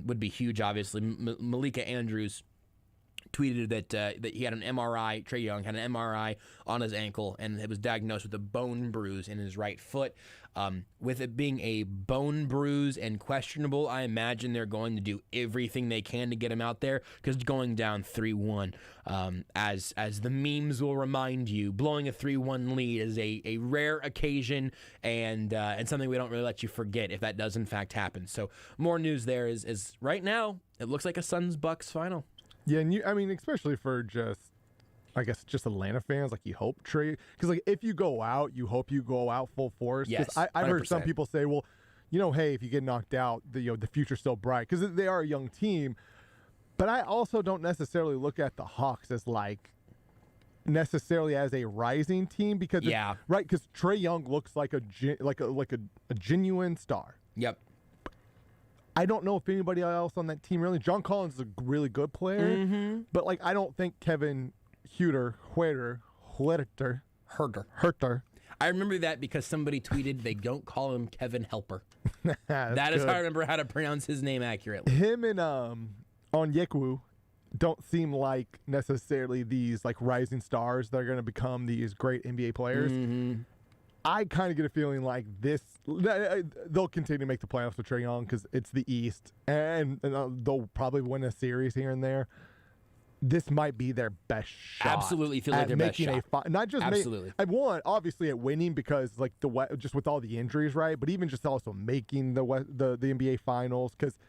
would be huge, obviously. Malika Andrews tweeted that he had an MRI, Trae Young had an MRI on his ankle, and it was diagnosed with a bone bruise in his right foot. With it being a bone bruise and questionable, I imagine they're going to do everything they can to get him out there, because going down 3-1, as the memes will remind you, blowing a 3-1 lead is a rare occasion and something we don't really let you forget if that does in fact happen. So more news there is right now, it looks like a Suns-Bucks final. Yeah, and especially for just Atlanta fans, like you hope Trae, because like if you go out, you hope you go out full force. Yes, I've heard some people say, well, hey, if you get knocked out, the future's still bright, because they are a young team. But I also don't necessarily look at the Hawks as necessarily as a rising team, because because Trae Young looks like a genuine star. Yep. I don't know if anybody else on that team really. John Collins is a really good player, but I don't think Kevin Huerter. I remember that because somebody tweeted they don't call him Kevin Helper. That is how I remember how to pronounce his name accurately. Him and Onyekwu don't seem like necessarily these rising stars that are going to become these great NBA players. I kind of get a feeling like they'll continue to make the playoffs with Trae Young because it's the East, and they'll probably win a series here and there. This might be their best shot. Absolutely feel like their best shot. Not just absolutely. I won obviously at winning because just with all the injuries, right? But even just also making the NBA Finals, because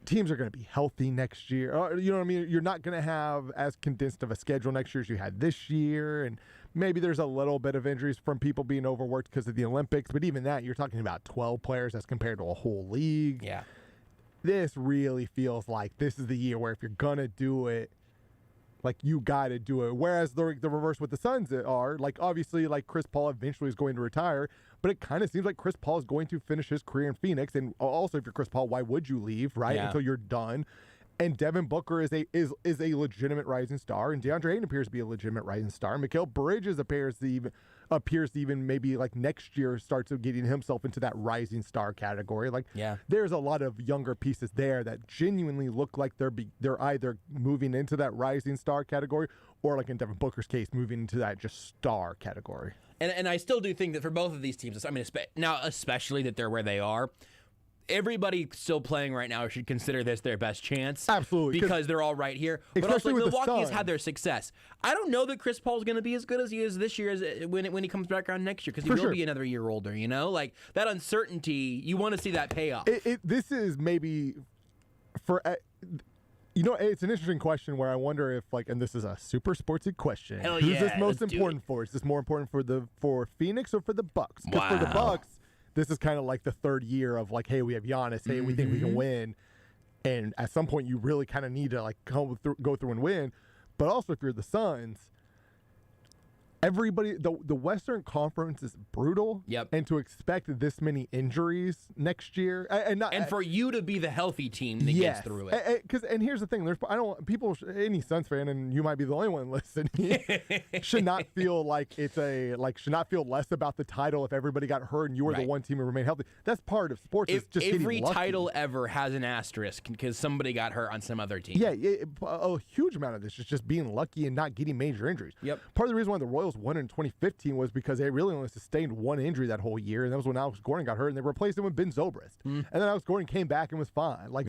teams are going to be healthy next year. You know what I mean? You're not going to have as condensed of a schedule next year as you had this year, and maybe there's a little bit of injuries from people being overworked because of the Olympics, but even that, you're talking about 12 players as compared to a whole league. Yeah. This really feels like this is the year where if you're going to do it, you got to do it. Whereas the reverse with the Suns are, obviously, Chris Paul eventually is going to retire, but it kind of seems like Chris Paul is going to finish his career in Phoenix. And also, if you're Chris Paul, why would you leave, right? Yeah. Until you're done. And Devin Booker is a legitimate rising star, and DeAndre Ayton appears to be a legitimate rising star. Mikal Bridges appears to even maybe like next year starts getting himself into that rising star category. Like, there's a lot of younger pieces there that genuinely look like they're either moving into that rising star category or, like in Devin Booker's case, moving into that just star category. And I still do think that for both of these teams, I mean, now especially that they're where they are, everybody still playing right now should consider this their best chance. Absolutely. Because they're all right here. But also, Milwaukee has had their success. I don't know that Chris Paul's going to be as good as he is this year as when he comes back around next year, because he will be another year older, you know? Like, that uncertainty, you want to see that payoff. This is maybe for... it's an interesting question where I wonder if, like, and this is a super sportsy question. Hell who's yeah, this most important for? Is this more important for Phoenix or for the Bucks? Because for the Bucks, this is kind of like the third year of, like, hey, we have Giannis. Hey, we think we can win. And at some point, you really kind of need to, like, go through and win. But also, if you're the Suns, everybody, the Western Conference is brutal. Yep. And to expect this many injuries next year, and for you to be the healthy team that gets through it. And here's the thing: any Suns fan, and you might be the only one listening, should not feel like should not feel less about the title if everybody got hurt and you were the one team who remained healthy. That's part of sports. It's just every getting lucky. title ever has an asterisk because somebody got hurt on some other team. Yeah, a huge amount of this is just being lucky and not getting major injuries. Yep. Part of the reason why the Royals won in 2015 was because they really only sustained one injury that whole year, and that was when Alex Gordon got hurt, and they replaced him with Ben Zobrist. And then Alex Gordon came back and was fine. Like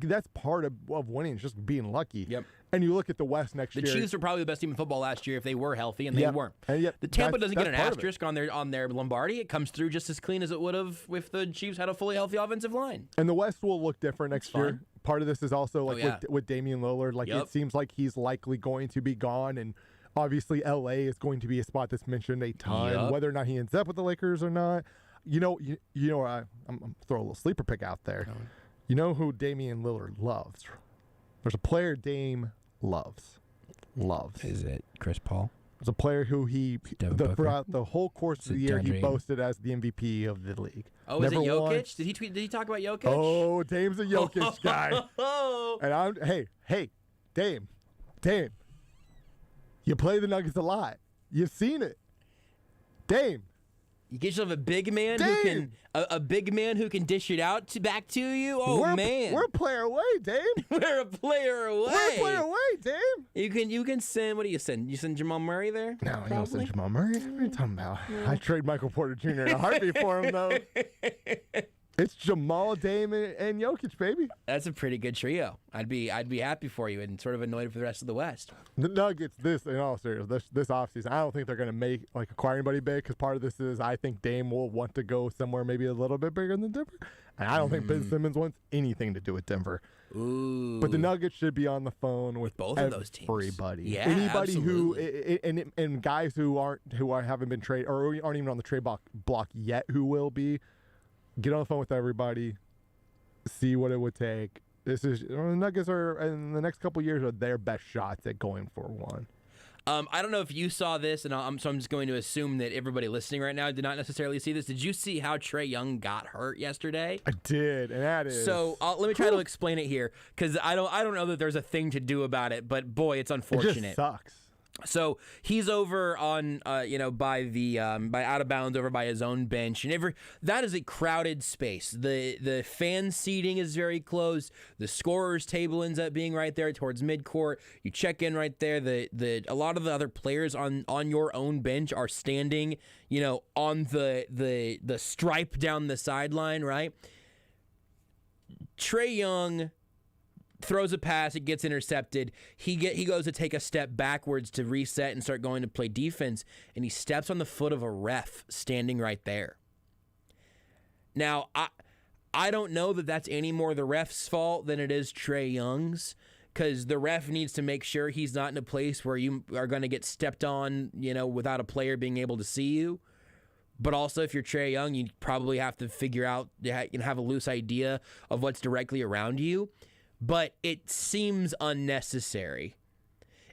that's part of winning, is just being lucky. Yep. And you look at the West next year. The Chiefs were probably the best team in football last year if they were healthy, and they weren't. And the Tampa doesn't get an asterisk on their Lombardi. It comes through just as clean as it would have if the Chiefs had a fully healthy offensive line. And the West will look different next year. Fine. Part of this is also with Damian Lillard. Like it seems like he's likely going to be gone, and obviously LA is going to be a spot that's mentioned a ton. Whether or not he ends up with the Lakers or not, I'm throwing a little sleeper pick out there. You know who Damian Lillard loves? There's a player Dame loves. Is it Chris Paul? There's a player who throughout the whole course of the year he boasted as the MVP of the league. Oh, is it Jokic? Did he talk about Jokic? Oh, Dame's a Jokic guy. And hey, Dame, you play the Nuggets a lot. You've seen it, Dame. You get yourself a big man who can dish it out back to you. Man, we're a player away, Dame. We're a player away, Dame. You can send. What do you send? You send Jamal Murray there? No, you don't send Jamal Murray. What are you talking about? I trade Michael Porter Jr. in a heartbeat for him, though. It's Jamal, Dame, and Jokic, baby. That's a pretty good trio. I'd be happy for you and sort of annoyed for the rest of the West. The Nuggets, in all seriousness, this offseason, I don't think they're going to acquire anybody big, because part of this is I think Dame will want to go somewhere maybe a little bit bigger than Denver. And I don't think Ben Simmons wants anything to do with Denver. Ooh. But the Nuggets should be on the phone with both of those teams. Everybody. Yeah, anybody absolutely. and guys who haven't been traded or aren't even on the trade block yet, who will be. Get on the phone with everybody, see what it would take. The Nuggets are, in the next couple of years, are their best shots at going for one. I don't know if you saw this, and so I'm just going to assume that everybody listening right now did not necessarily see this. Did you see how Trae Young got hurt yesterday? I did, and that is so. Let me try to explain it here, because I don't know that there's a thing to do about it, but boy, it's unfortunate. It just sucks. So he's over on, by out of bounds over by his own bench, and that is a crowded space. The fan seating is very close. The scorer's table ends up being right there towards midcourt. You check in right there. A lot of the other players on your own bench are standing, on the stripe down the sideline, right? Trae Young throws a pass, it gets intercepted. He goes to take a step backwards to reset and start going to play defense, and he steps on the foot of a ref standing right there. Now, I don't know that that's any more the ref's fault than it is Trae Young's, because the ref needs to make sure he's not in a place where you are going to get stepped on, without a player being able to see you. But also, if you're Trae Young, you probably have to figure out, have a loose idea of what's directly around you. But it seems unnecessary.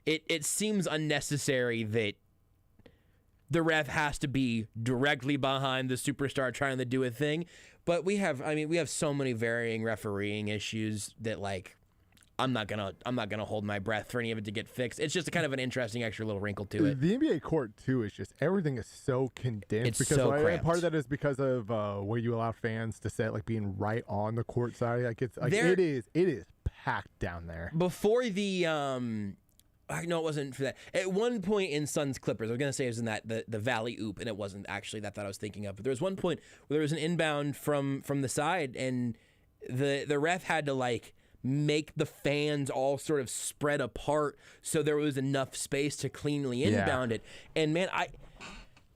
It seems unnecessary that the ref has to be directly behind the superstar trying to do a thing. But we have so many varying refereeing issues that, I'm not gonna hold my breath for any of it to get fixed. It's just a kind of an interesting extra little wrinkle to it. The NBA court too is just everything is so condensed. It's because so cramped. part of that is because of where you allow fans to sit, like being right on the court side. Like it's like it is packed down there. Before the no, it wasn't for that. At one point in Suns Clippers, I was gonna say it was in that the Valley Oop, and it wasn't actually that I was thinking of. But there was one point where there was an inbound from the side, and the ref had to like make the fans all sort of spread apart so there was enough space to cleanly inbound it. And man,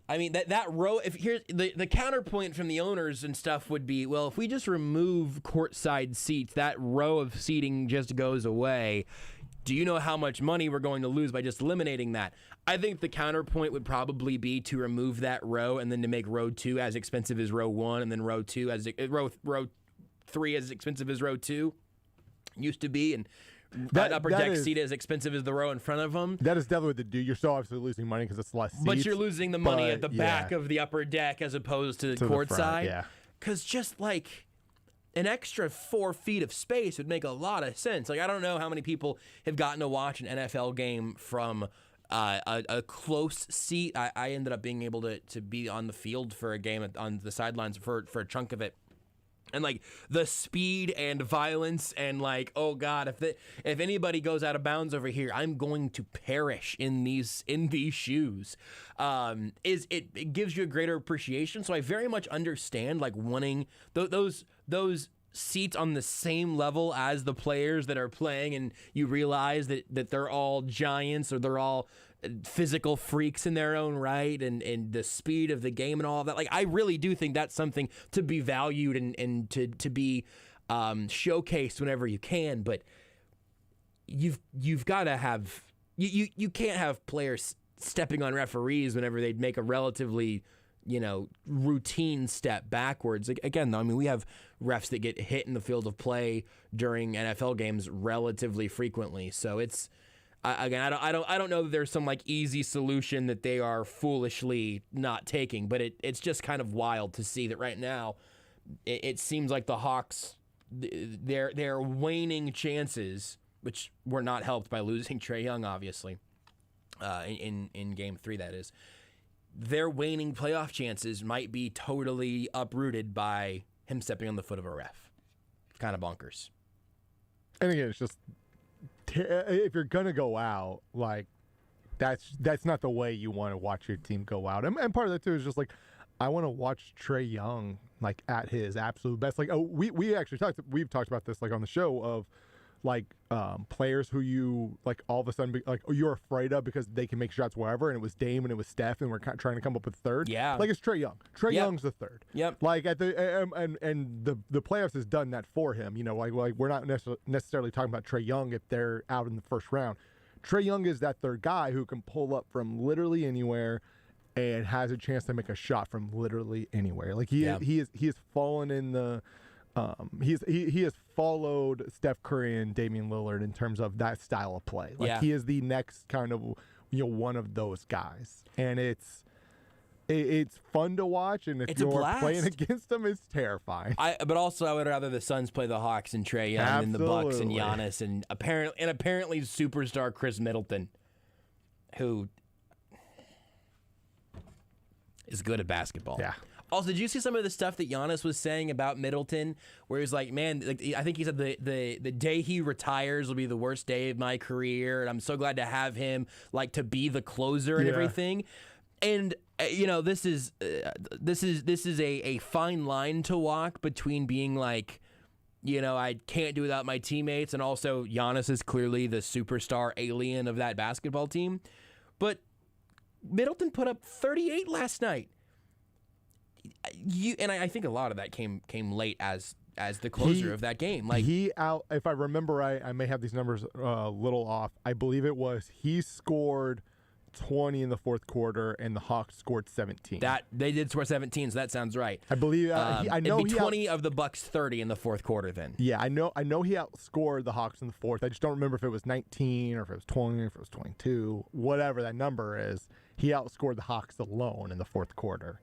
I mean that row. If here's the counterpoint from the owners and stuff would be, well, if we just remove courtside seats, that row of seating just goes away. Do you know how much money we're going to lose by just eliminating that? I think the counterpoint would probably be to remove that row and then to make row 2 as expensive as row 1, and then row 3 as expensive as row 2 used to be, and that upper deck seat as expensive as the row in front of them. That is definitely what they do. You're still obviously losing money because it's less seats. But you're losing the money at the back of the upper deck as opposed to the court side. Yeah. Because just like an extra 4 feet of space would make a lot of sense. Like, I don't know how many people have gotten to watch an NFL game from a close seat. I ended up being able to be on the field for a game on the sidelines for a chunk of it. And like the speed and violence and like, oh God, if anybody goes out of bounds over here, I'm going to perish in these shoes. It gives you a greater appreciation. So I very much understand like wanting those seats on the same level as the players that are playing, and you realize that they're all giants or they're all physical freaks in their own right, and the speed of the game and all of that. Like, I really do think that's something to be valued and to be showcased whenever you can. But you've got to have you can't have players stepping on referees whenever they'd make a relatively routine step backwards. Like, again, though, I mean, we have refs that get hit in the field of play during NFL games relatively frequently. So it's again, I don't know that there's some like easy solution that they are foolishly not taking, but it's just kind of wild to see that right now it seems like the Hawks, their waning chances, which were not helped by losing Trae Young, obviously, in Game 3, that is. Their waning playoff chances might be totally uprooted by him stepping on the foot of a ref. Kind of bonkers. And again, it's just if you're gonna go out, like that's not the way you want to watch your team go out. And part of that too is just like I want to watch Trae Young like at his absolute best. Like we've talked about this like on the show of like players who you like all of a sudden you're afraid of because they can make shots wherever, and it was Dame and it was Steph, and we're trying to come up with third. Yeah, like it's Trae Young. Trae Young's the third. Yep. Like at the and the playoffs has done that for him. Like we're not necessarily talking about Trae Young if they're out in the first round. Trae Young is that third guy who can pull up from literally anywhere and has a chance to make a shot from literally anywhere. Like he has fallen in the. He has followed Steph Curry and Damian Lillard in terms of that style of play. Like he is the next kind of one of those guys, and it's fun to watch. And if you're playing against them, it's terrifying. But also, I would rather the Suns play the Hawks and Trae Young than the Bucks and Giannis and apparently superstar Chris Middleton, who is good at basketball. Yeah. Also, did you see some of the stuff that Giannis was saying about Middleton, where he was like, man, like, I think he said the day he retires will be the worst day of my career, and I'm so glad to have him, like, to be the closer and everything. And, this is a fine line to walk between being like, I can't do without my teammates, and also Giannis is clearly the superstar alien of that basketball team. But Middleton put up 38 last night. I think a lot of that came late as the closer of that game. Like if I remember right, I may have these numbers a little off. I believe it was he scored 20 in the fourth quarter, and the Hawks scored 17. That they did score 17, so that sounds right. I believe. I know it'd be 20 of the Bucks 30 in the fourth quarter. Then I know he outscored the Hawks in the fourth. I just don't remember if it was 19 or if it was 20 or if it was 22. Whatever that number is, he outscored the Hawks alone in the fourth quarter.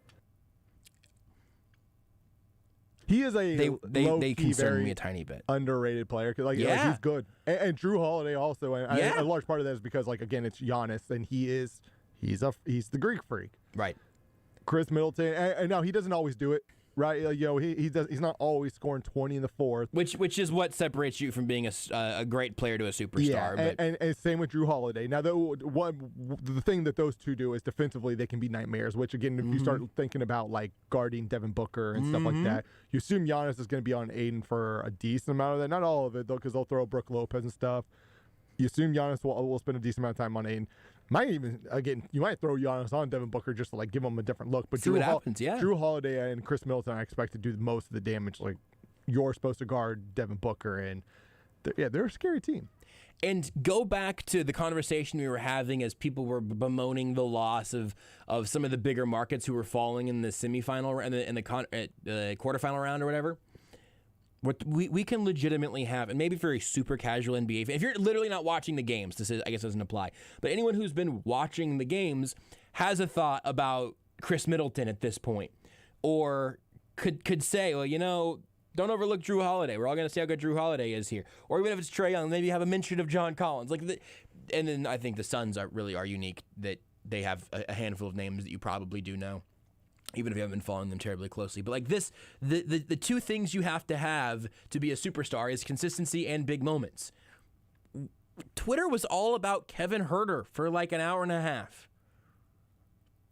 He is a they concern me very a tiny bit. underrated player. Like, Yeah. he's good. And Drew Holiday also. And Yeah. a large part of that is because, like, again, it's Giannis, and he's the Greek freak. Right. Chris Middleton, and now he doesn't always do it, right? He's not always scoring 20 in the fourth. Which is what separates you from being a great player to a superstar. Yeah, but and same with Drew Holiday. Now, the thing that those two do is defensively they can be nightmares, which, again, if you start thinking about, like, guarding Devin Booker and stuff like that, you assume Giannis is going to be on Aiden for a decent amount of that. Not all of it, though, because they'll throw Brook Lopez and stuff. You assume Giannis will spend a decent amount of time on Aiden. You might throw Giannis on Devin Booker just to, like, give him a different look. But See what happens, yeah. Drew Holiday and Chris Middleton, I expect to do most of the damage. Like, you're supposed to guard Devin Booker, and they're a scary team. And go back to the conversation we were having as people were bemoaning the loss of some of the bigger markets who were falling in the semifinal and the quarterfinal round or whatever. What we can legitimately have, and maybe for a super casual NBA fan, if you're literally not watching the games, I guess doesn't apply. But anyone who's been watching the games has a thought about Chris Middleton at this point, or could say, well, don't overlook Drew Holiday. We're all going to see how good Drew Holiday is here. Or even if it's Trae Young, maybe have a mention of John Collins. And then I think the Suns are unique that they have a handful of names that you probably do know, even if you haven't been following them terribly closely. But like this, the two things you have to be a superstar is consistency and big moments. Twitter was all about Kevin Huerter for like an hour and a half.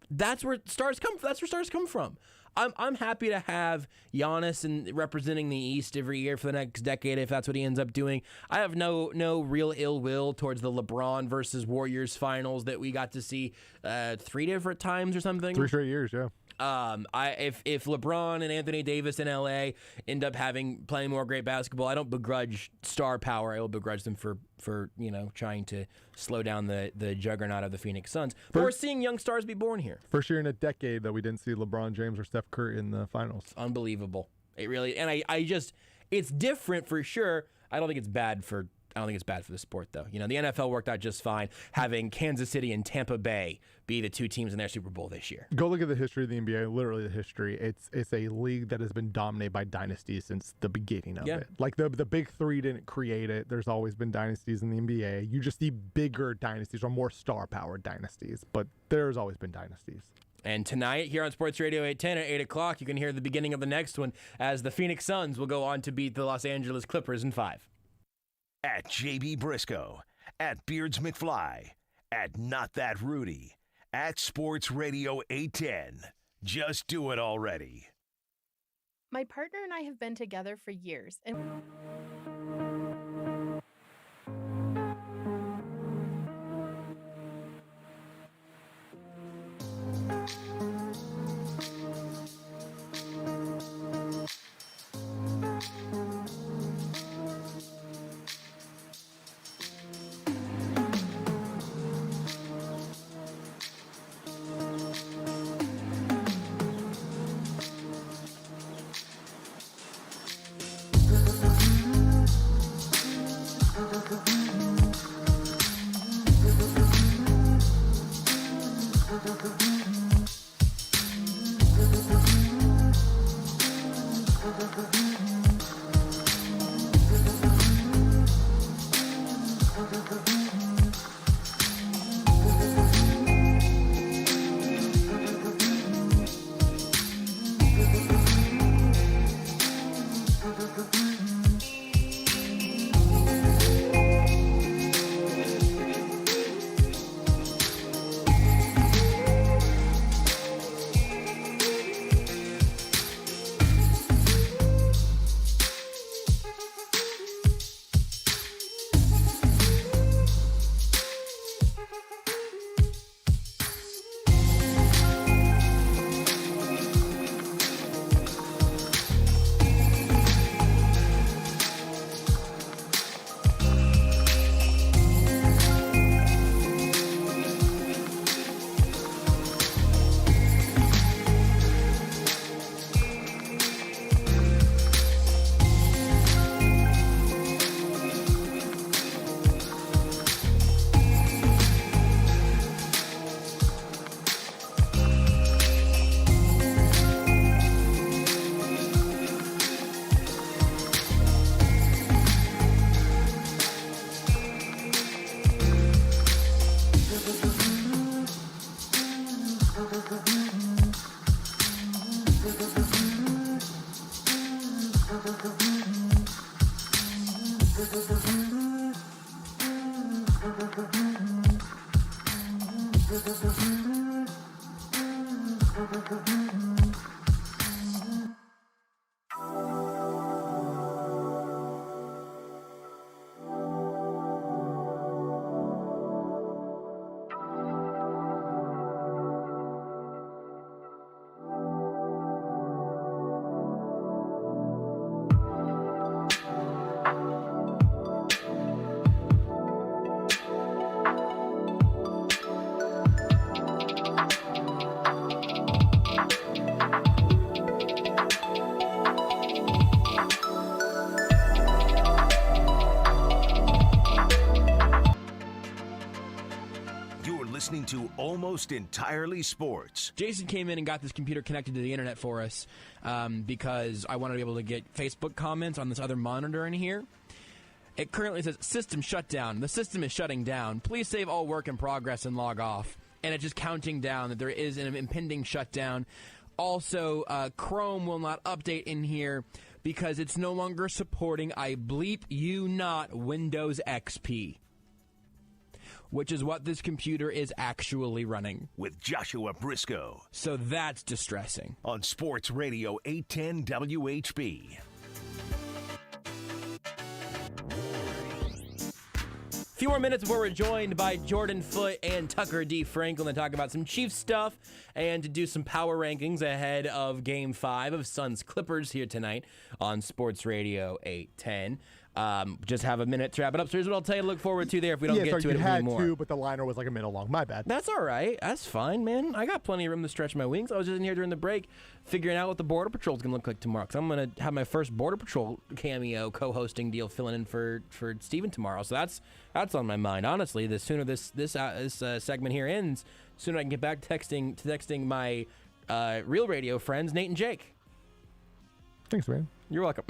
That's where stars come from. I'm happy to have Giannis and representing the East every year for the next decade if that's what he ends up doing. I have no real ill will towards the LeBron versus Warriors finals that we got to see 3 different times or something. 3 straight years, yeah. If LeBron and Anthony Davis in LA end up playing more great basketball, I don't begrudge star power. I will begrudge them for trying to slow down the juggernaut of the Phoenix Suns. But we're seeing young stars be born here. First year in a decade that we didn't see LeBron James or Steph Curry in the finals. Unbelievable. It really, and it's different for sure. I don't think it's bad for the sport, though. The NFL worked out just fine having Kansas City and Tampa Bay be the two teams in their Super Bowl this year. Go look at the history of the NBA, literally the history. It's a league that has been dominated by dynasties since the beginning of it. Like the big three didn't create it. There's always been dynasties in the NBA. You just see bigger dynasties or more star-powered dynasties, but there's always been dynasties. And tonight, here on Sports Radio 810 at 8 o'clock, you can hear the beginning of the next one as the Phoenix Suns will go on to beat the Los Angeles Clippers in 5. At JB Briscoe, at Beards McFly, at Not That Rudy, at Sports Radio 810. Just do it already. My partner and I have been together for years, and Listening to Almost Entirely Sports. Jason came in and got this computer connected to the internet for us because I wanted to be able to get Facebook comments on this other monitor in here. It currently says, system shut down. The system is shutting down. Please save all work in progress and log off. And it's just counting down that there is an impending shutdown. Also, Chrome will not update in here because it's no longer supporting, I bleep you not, Windows XP. Which is what this computer is actually running. With Joshua Brisco. So that's distressing. On Sports Radio 810 WHB. A few more minutes before we're joined by Jordan Foote and Tucker D. Franklin to talk about some Chiefs stuff and to do some power rankings ahead of Game 5 of Suns Clippers here tonight on Sports Radio 810. Just have a minute to wrap it up. So here's what I'll tell you to look forward to there if we don't get to it anymore. You had to, but the liner was like a minute long. My bad. That's all right. That's fine, man. I got plenty of room to stretch my wings. I was just in here during the break figuring out what the Border Patrol's going to look like tomorrow because I'm going to have my first Border Patrol cameo co-hosting deal filling in for Steven tomorrow. So that's on my mind. Honestly, the sooner this segment here ends, the sooner I can get back to texting my real radio friends, Nate and Jake. Thanks, man. You're welcome.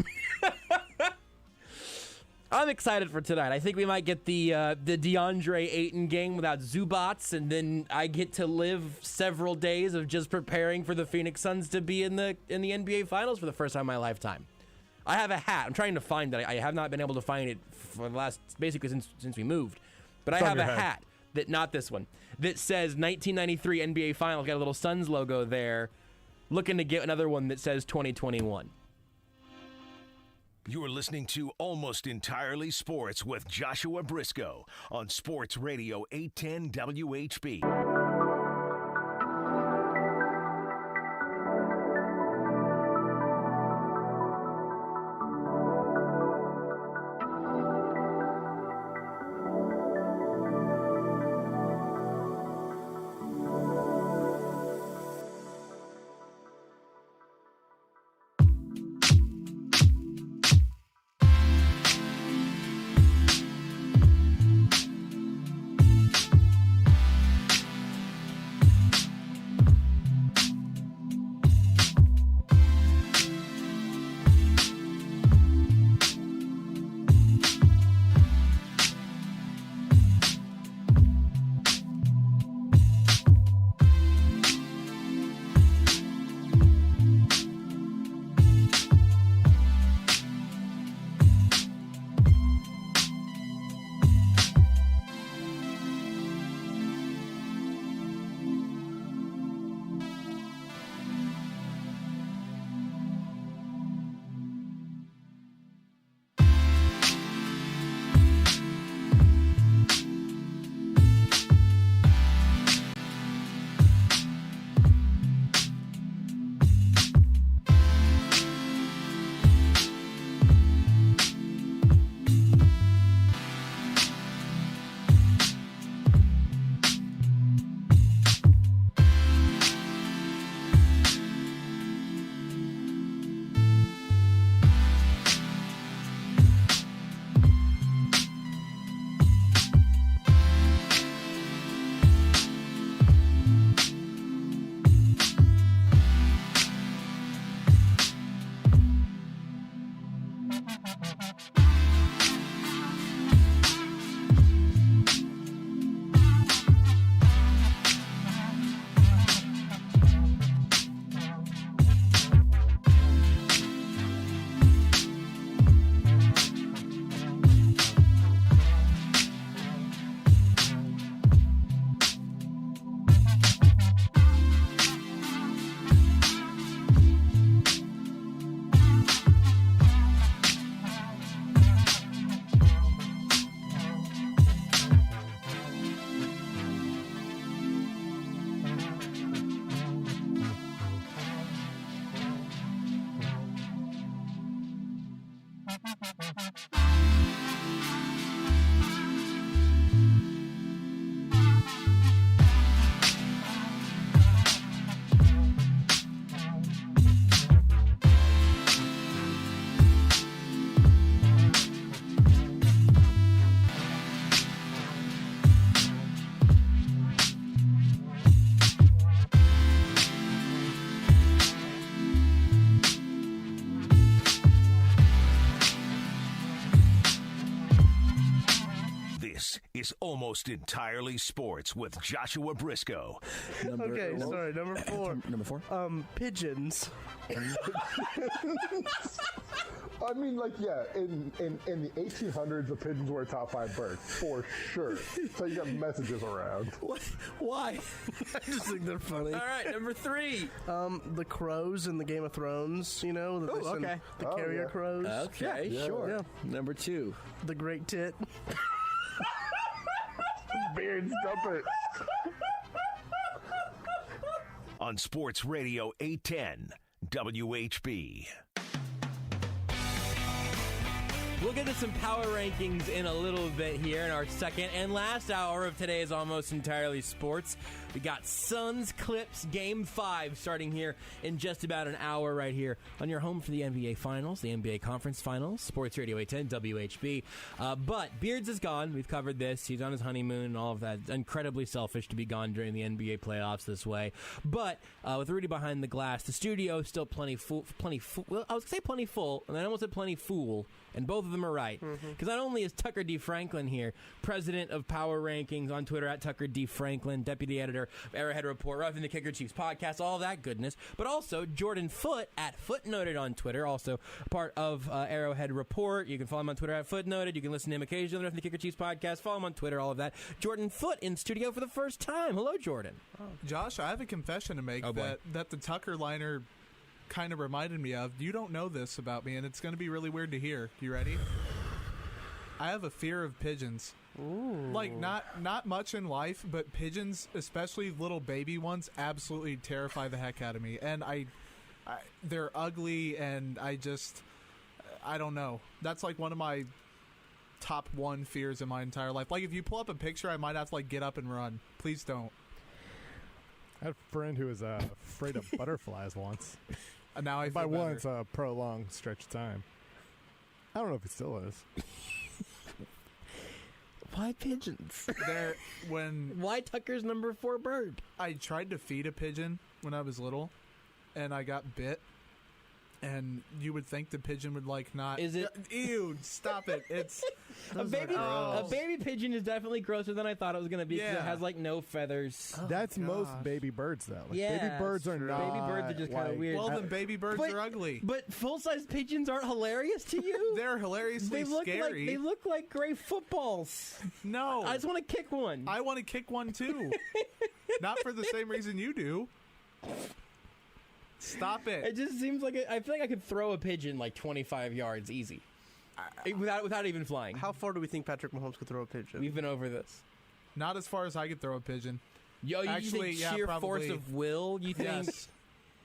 I'm excited for tonight. I think we might get the DeAndre Ayton game without Zubats, and then I get to live several days of just preparing for the Phoenix Suns to be in the NBA Finals for the first time in my lifetime. I have a hat. I'm trying to find it. I have not been able to find it for the last basically since we moved. But I have a hat that not this one that says 1993 NBA Finals. Got a little Suns logo there. Looking to get another one that says 2021. You're listening to Almost Entirely Sports with Joshua Brisco on Sports Radio 810 WHB. is Almost Entirely Sports with Joshua Brisco. Number 4. Number 4? Pigeons. I mean, like, yeah, in the 1800s, the pigeons were a top 5 bird, for sure. So you got messages around. What? Why? I just think they're funny. All right, number 3. The crows in the Game of Thrones, you know? The carrier crows. Okay, sure. Yeah. Number 2. The great tit. Beards, dump it. On Sports Radio 810 WHB. We'll get to some power rankings in a little bit here in our second and last hour of today's Almost Entirely Sports. We got Suns Clips Game 5 starting here in just about an hour right here on your home for the NBA Finals, the NBA Conference Finals, Sports Radio 810 WHB. But Beards is gone. We've covered this. He's on his honeymoon and all of that. It's incredibly selfish to be gone during the NBA playoffs this way. But with Rudy behind the glass, the studio is still plenty full. Well, I was going to say plenty full, and then I almost said plenty fool. And both of them are right. Because not only is Tucker D. Franklin here, president of Power Rankings on Twitter at Tucker D. Franklin, deputy editor of Arrowhead Report, Roughing the Kicker Chiefs podcast, all that goodness. But also Jordan Foote at Footnoted on Twitter, also part of Arrowhead Report. You can follow him on Twitter at Footnoted. You can listen to him occasionally on Roughing the Kicker Chiefs podcast. Follow him on Twitter, all of that. Jordan Foote in studio for the first time. Hello, Jordan. Josh, I have a confession to make that the Tucker liner kind of reminded me of. You don't know this about me, and it's going to be really weird to hear. You ready? I have a fear of pigeons. Ooh. Like, not much in life, but pigeons, especially little baby ones, absolutely terrify the heck out of me. And they're ugly, and I don't know. That's like one of my top 1 fears in my entire life. Like, if you pull up a picture, I might have to like get up and run. Please don't. I had a friend who was afraid of butterflies once. And now I By feel better. once, a prolonged stretch of time. I don't know if it still is. Why pigeons? Why Tucker's number 4 bird? I tried to feed a pigeon when I was little, and I got bit. And you would think the pigeon would like not. Is it? Ew! Stop it! It's A baby pigeon is definitely grosser than I thought it was going to be because it has like no feathers. That's most baby birds, though. Like, Yeah, baby birds are true. not. Baby birds are just kinda like- weird. well, then baby birds are ugly. But full-size pigeons aren't hilarious to you? They're hilariously scary. They look like gray footballs. No, I just want to kick one. I want to kick one too. Not for the same reason you do. Stop it! It just seems like I feel like I could throw a pigeon like 25 yards easy, without even flying. How far do we think Patrick Mahomes could throw a pigeon? We've been over this. Not as far as I could throw a pigeon. Yo, you Actually, think yeah, sheer probably. force of will? You think? Yes.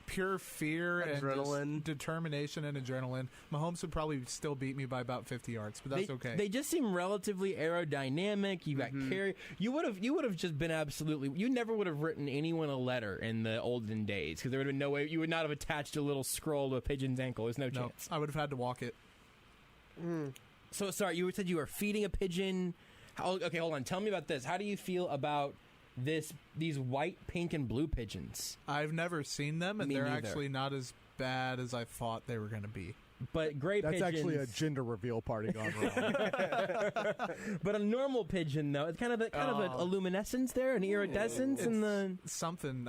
Pure fear Adrenaline. and just determination and adrenaline. Mahomes would probably still beat me by about 50 yards, but that's okay. They just seem relatively aerodynamic. You got carry. You would have just been absolutely. You never would have written anyone a letter in the olden days because there would have been no way. You would not have attached a little scroll to a pigeon's ankle. There's no chance. I would have had to walk it. So sorry, you said you were feeding a pigeon. Okay, hold on. Tell me about this. How do you feel about these white, pink, and blue pigeons? I've never seen them, and Me they're neither. actually not as bad as I thought they were going to be. But gray That's pigeons. actually a gender reveal party gone wrong. But a normal pigeon, though, it's kind of a luminescence there, an iridescence, and the. Something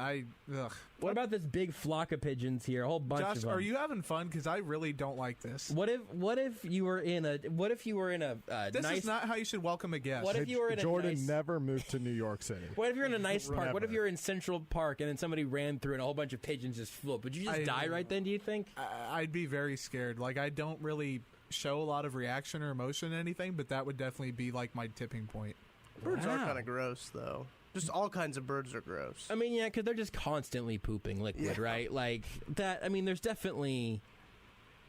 What about this big flock of pigeons here? A whole bunch of Josh, them. are you having fun? Because I really don't like this. What if you were in a This nice? is not how you should welcome a guest. What if you were in a Jordan nice? never moved to New York City. What if you're in a nice park? What if Never. you're in Central Park and then somebody ran through and a whole bunch of pigeons just flew up? Would you just die right then? Do you think? I'd be very scared. Like, I don't really show a lot of reaction or emotion to anything, but that would definitely be like my tipping point. Birds Wow. are kind of gross, though. Just all kinds of birds are gross. I mean, yeah, because they're just constantly pooping liquid, right? Like that. I mean, there's definitely.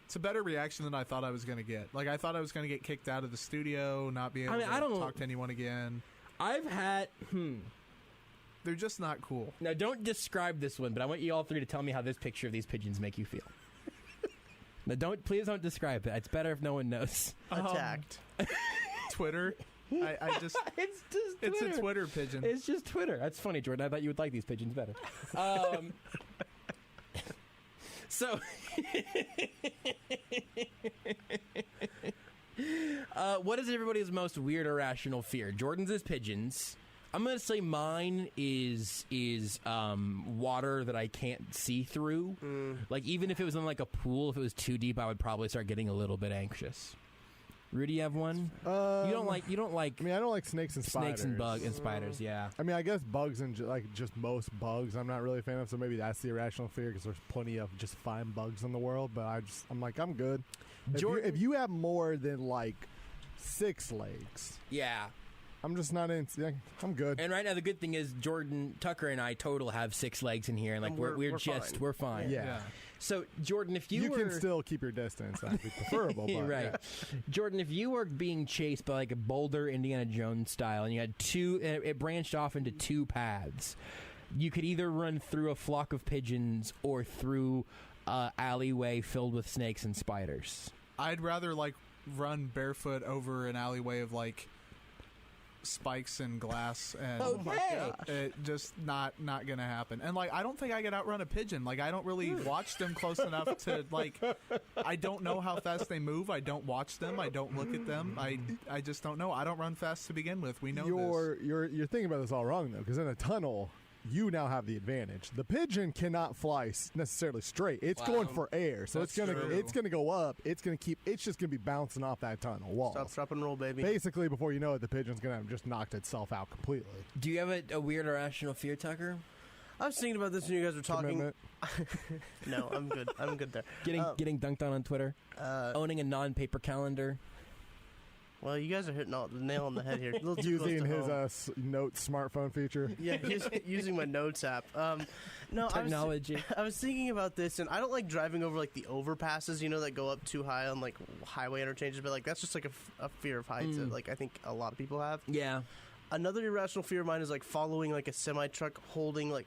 It's a better reaction than I thought I was going to get. Like, I thought I was going to get kicked out of the studio, not be able to talk to anyone again. I've had. They're just not cool. Now, don't describe this one, but I want you all three to tell me how this picture of these pigeons make you feel. Now, please don't describe it. It's better if no one knows. Attacked. Twitter. I just. It's just Twitter. It's a Twitter pigeon. It's just Twitter. That's funny, Jordan. I thought you would like these pigeons better. So, What is everybody's most weird irrational fear? Jordan's is pigeons. I'm gonna say mine is water that I can't see through. Like even if it was in like a pool, if it was too deep, I would probably start getting a little bit anxious. Rudy, you have one? You don't like. I mean, I don't like snakes and spiders. Snakes and spiders. Yeah. I mean, I guess bugs and just most bugs, I'm not really a fan of. So maybe that's the irrational fear because there's plenty of just fine bugs in the world. But I'm like, I'm good. If you have more than like 6 legs, yeah. I'm just not in. I'm good. And right now, the good thing is Jordan, Tucker, and I total have 6 legs in here, and like we're fine. Yeah. So Jordan, if you can still keep your distance, that'd be preferable. But, right, yeah. Jordan, if you were being chased by like a Boulder Indiana Jones style, and you had it branched off into 2 paths, you could either run through a flock of pigeons or through an alleyway filled with snakes and spiders. I'd rather like run barefoot over an alleyway of like spikes and glass and it just not gonna happen. And like I don't think I could outrun a pigeon. Like I don't really watch them close enough to like I don't know how fast they move. I don't watch them. I don't look at them. I just don't know. I don't run fast to begin with. We know this. You're thinking about this all wrong though, because in a tunnel you now have the advantage. The pigeon cannot fly necessarily straight. It's going for air, so it's gonna go up. It's just gonna be bouncing off that tunnel wall. Stop, drop, and roll, baby. Basically, before you know it, the pigeon's gonna have just knocked itself out completely. Do you have a weird irrational fear, Tucker? I was thinking about this when you guys were talking. No, I'm good. I'm good there. Getting dunked on Twitter. Owning a non-paper calendar. Well, you guys are hitting the nail on the head here. Using his Notes smartphone feature. Yeah, using my Notes app. No, technology. I was thinking about this, and I don't like driving over like the overpasses, that go up too high on like highway interchanges. But like that's just like a fear of heights that like I think a lot of people have. Yeah. Another irrational fear of mine is like following like a semi truck holding like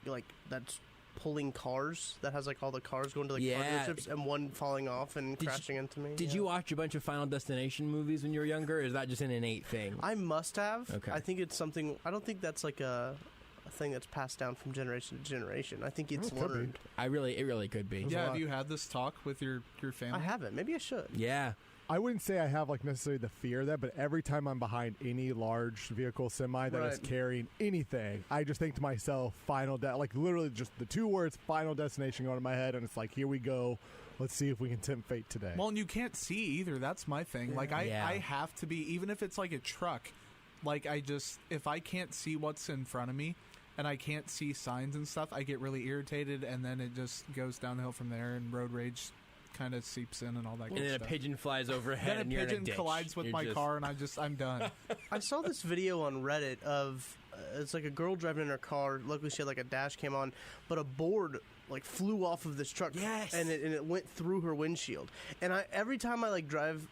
that's pulling cars that has like all the cars going to like car dealerships and one falling off and crashing into me. Did you watch a bunch of Final Destination movies when you were younger, or is that just an innate thing? I must have. Okay. I think it's something. I don't think that's like a thing that's passed down from generation to generation. I think it's learned. It really could be. Yeah, have you had this talk with your family? I haven't. Maybe I should. Yeah. I wouldn't say I have like necessarily the fear of that, but every time I'm behind any large vehicle semi that is carrying anything, I just think to myself, like literally just the 2 words, final destination going in my head, and it's like, here we go. Let's see if we can tempt fate today. Well, and you can't see either. That's my thing. Like I have to be, even if it's like a truck, like if I can't see what's in front of me and I can't see signs and stuff, I get really irritated, and then it just goes downhill from there, and road rage kind of seeps in and all that good stuff. And then a pigeon flies overhead and you're in a ditch. Then a pigeon collides with my car, and I'm done. I saw this video on Reddit of it's like a girl driving in her car. Luckily, she had like a dash cam on, but a board like flew off of this truck. Yes. And it went through her windshield. And every time I like drive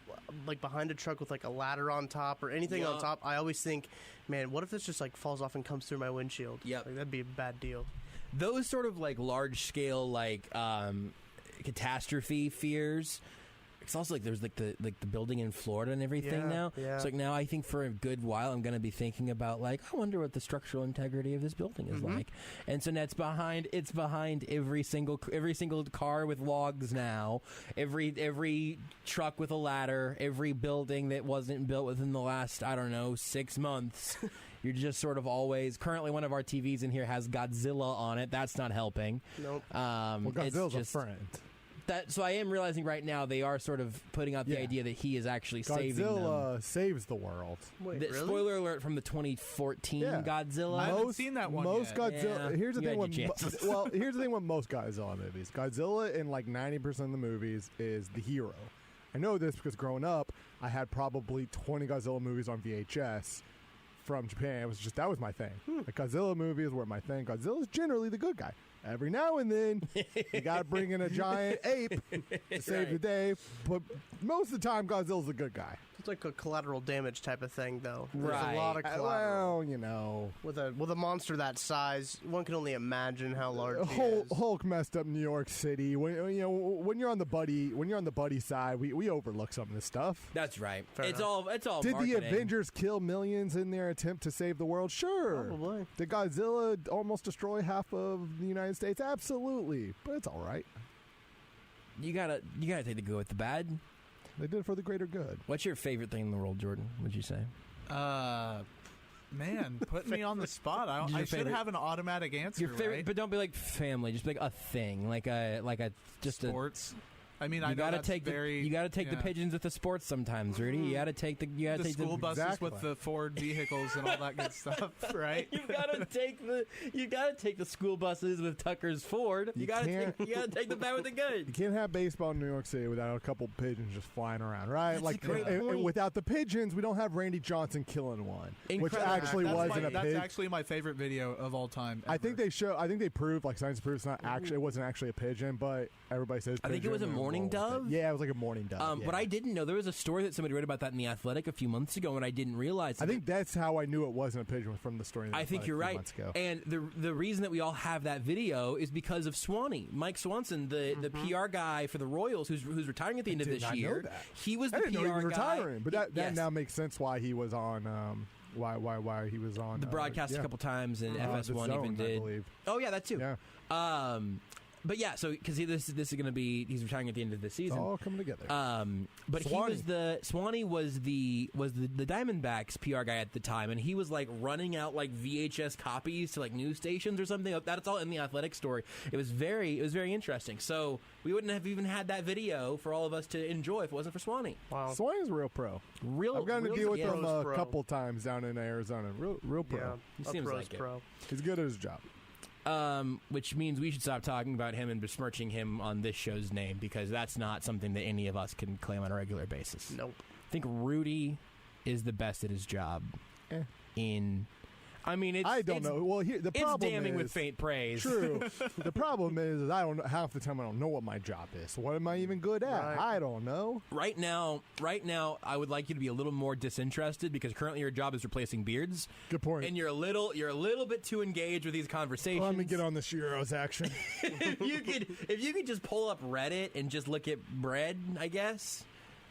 like behind a truck with like a ladder on top or anything on top, I always think, man, what if this just like falls off and comes through my windshield? Yep. Like, that'd be a bad deal. Those sort of like large scale like catastrophe fears. It's also like there's like the building in Florida and everything now. Yeah. It's like now I think for a good while I'm going to be thinking about like I wonder what the structural integrity of this building is like. And so now it's behind every single car with logs now. Every truck with a ladder, every building that wasn't built within the last 6 months. You're just sort of always. Currently, one of our TVs in here has Godzilla on it. That's not helping. Nope. Well, Godzilla's a friend. So I am realizing right now they are sort of putting out the idea that he is actually saving them. Godzilla saves the world. Wait, really? Spoiler alert from the 2014 Godzilla. I haven't seen that one most yet. Godzilla. Yeah. Here's the thing. Here's the thing with most Godzilla movies. Godzilla in like 90% of the movies is the hero. I know this because growing up, I had probably 20 Godzilla movies on VHS from Japan. That was my thing. The Godzilla movies were my thing. Godzilla's generally the good guy. Every now and then, you got to bring in a giant ape to save the day. But most of the time, Godzilla's the good guy. It's like a collateral damage type of thing, though. There's Right. a lot of collateral. Well, With a monster that size, one can only imagine how large he is. Hulk messed up New York City. When you're on the buddy side, we overlook some of this stuff. That's right. Fair It's enough. all. Did marketing. the Avengers kill millions in their attempt to save the world? Sure. Probably. Did Godzilla almost destroy half of the United States? Absolutely. But it's all right. You gotta take the good with the bad. They did it for the greater good. What's your favorite thing in the world, Jordan? Would you say? Man, putting me on the spot. I should have an automatic answer. Your favorite, right? but don't be like family. Just be like a thing, like a just sports. I mean, you gotta take the pigeons with the sports sometimes, Rudy. You gotta take the school buses with the Ford vehicles and all that good stuff, right? You gotta take the school buses with Tucker's Ford. You gotta take the bad with the good. You can't have baseball in New York City without a couple pigeons just flying around, right? That's like, a great and without the pigeons, we don't have Randy Johnson killing one, which actually wasn't a pig. That's actually my favorite video of all time. Ever. I think they proved, like science proved, it wasn't actually a pigeon, but everybody says. I think it was a mourning dove. Yeah, it was like a mourning dove. But I didn't know there was a story that somebody wrote about that in The Athletic a few months ago, and I didn't realize. I think that's how I knew it wasn't a pigeon, was from the story. I think you're right. Months ago. And the reason that we all have that video is because of Swanee, Mike Swanson, the PR guy for the Royals, who's retiring at the end of this year. He was the PR guy. I didn't know he was retiring, but that now makes sense why he was on. Why he was on the broadcast a couple times, and FS1 even did. I believe. Oh yeah, that too. Yeah. But yeah, so because this is going to be, he's retiring at the end of the season. It's all coming together. But Swanee was the Diamondbacks PR guy at the time, and he was like running out like VHS copies to like news stations or something. That's all in the Athletic story. It was very interesting. So we wouldn't have even had that video for all of us to enjoy if it wasn't for Swanee. Wow, Swanee's a real pro. I've gotten to deal with him a couple times down in Arizona. Real pro. Yeah, he seems like it. Pro. He's good at his job. Which means we should stop talking about him and besmirching him on this show's name, because that's not something that any of us can claim on a regular basis. Nope. I think Rudy is the best at his job. I don't know. Well, the problem it's damning is, with faint praise. True. The problem is I don't. Half the time I don't know what my job is. So what am I even good at? Right. I don't know. Right now, I would like you to be a little more disinterested, because currently your job is replacing Beards. Good point. And you're a little bit too engaged with these conversations. Let me get on the Shiro's action. if you could just pull up Reddit and just look at bread, I guess.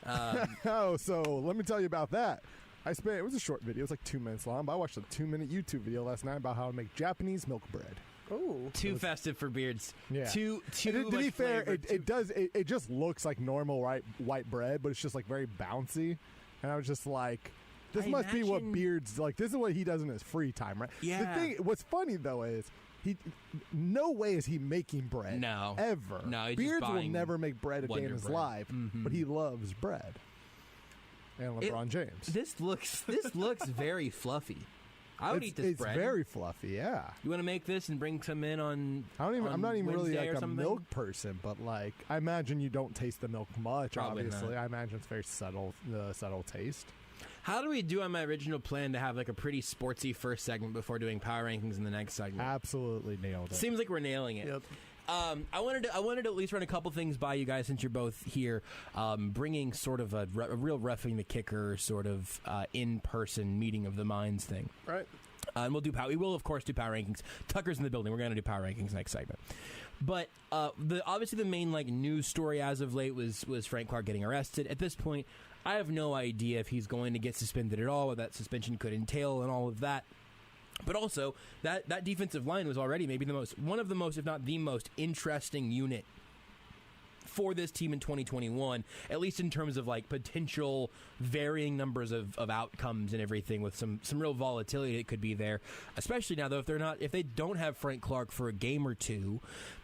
So let me tell you about that. It was a short video. It was like 2 minutes long, but I watched a 2-minute YouTube video last night about how to make Japanese milk bread. Oh, too festive for Beards. Yeah. Too to be fair, it just looks like normal white bread, but it's just like very bouncy. And I was just like, this must be what Beards like. This is what he does in his free time, right? Yeah. What's funny though is no way is he making bread. No, ever. No, Beards will never make bread a day in his life, mm-hmm. but he loves bread. And LeBron James. This looks very fluffy. I would eat this bread. It's very fluffy, yeah. You want to make this and bring some in on? I'm not even really Wednesday like a milk person, but like I imagine you don't taste the milk much. Probably obviously, not. I imagine it's very subtle taste. How do we do on my original plan to have like a pretty sportsy first segment before doing power rankings in the next segment? Absolutely nailed it. Seems like we're nailing it. Yep. I wanted to at least run a couple things by you guys since you're both here, bringing sort of a real roughing the kicker sort of in-person meeting of the minds thing. Right. And we will of course do power rankings. Tucker's in the building. We're going to do power rankings next segment. But obviously the main like news story as of late was Frank Clark getting arrested. At this point, I have no idea if he's going to get suspended at all, what that suspension could entail, and all of that. But also, that defensive line was already maybe one of the most, if not the most, interesting unit for this team in 2021, at least in terms of like potential varying numbers of outcomes and everything, with some real volatility that could be there. Especially now, though, if they don't have Frank Clark for a game or two,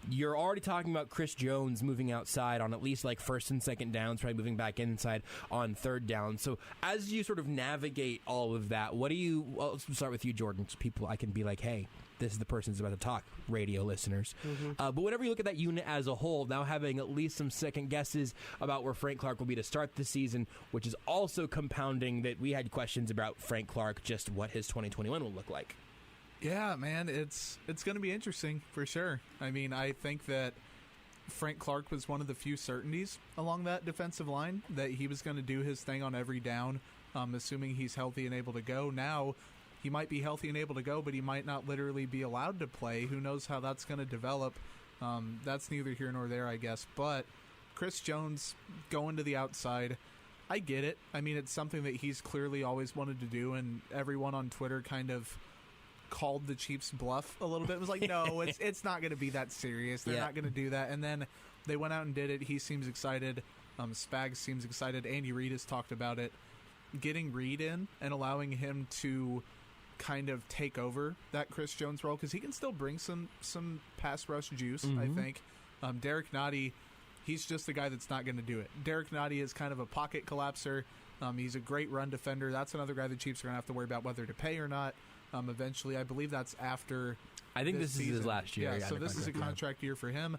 you're already talking about Chris Jones moving outside on at least like first and second downs, probably moving back inside on third down. So as you sort of navigate all of that, let's start with you, Jordan, so people I can be like, hey, this is the person who's about to talk, radio listeners. Mm-hmm. But whenever you look at that unit as a whole, now having at least some second guesses about where Frank Clark will be to start the season, which is also compounding that we had questions about Frank Clark, just what his 2021 will look like. Yeah, man, it's going to be interesting for sure. I mean, I think that Frank Clark was one of the few certainties along that defensive line that he was going to do his thing on every down, assuming he's healthy and able to go. Now, he might be healthy and able to go, but he might not literally be allowed to play. Who knows how that's going to develop? That's neither here nor there, I guess. But Chris Jones going to the outside, I get it. I mean, it's something that he's clearly always wanted to do, and everyone on Twitter kind of called the Chiefs' bluff a little bit. It was like, no, it's not going to be that serious. They're not going to do that. And then they went out and did it. He seems excited. Spags seems excited. Andy Reid has talked about it. Getting Reid in and allowing him to kind of take over that Chris Jones role, because he can still bring some pass rush juice, I think. Derek Nottie, he's just the guy that's not going to do it. Derek Nottie is kind of a pocket collapser. He's a great run defender. That's another guy the Chiefs are going to have to worry about whether to pay or not. Eventually, I believe that's after. I think this is his last year. Yeah, so this is a contract year for him.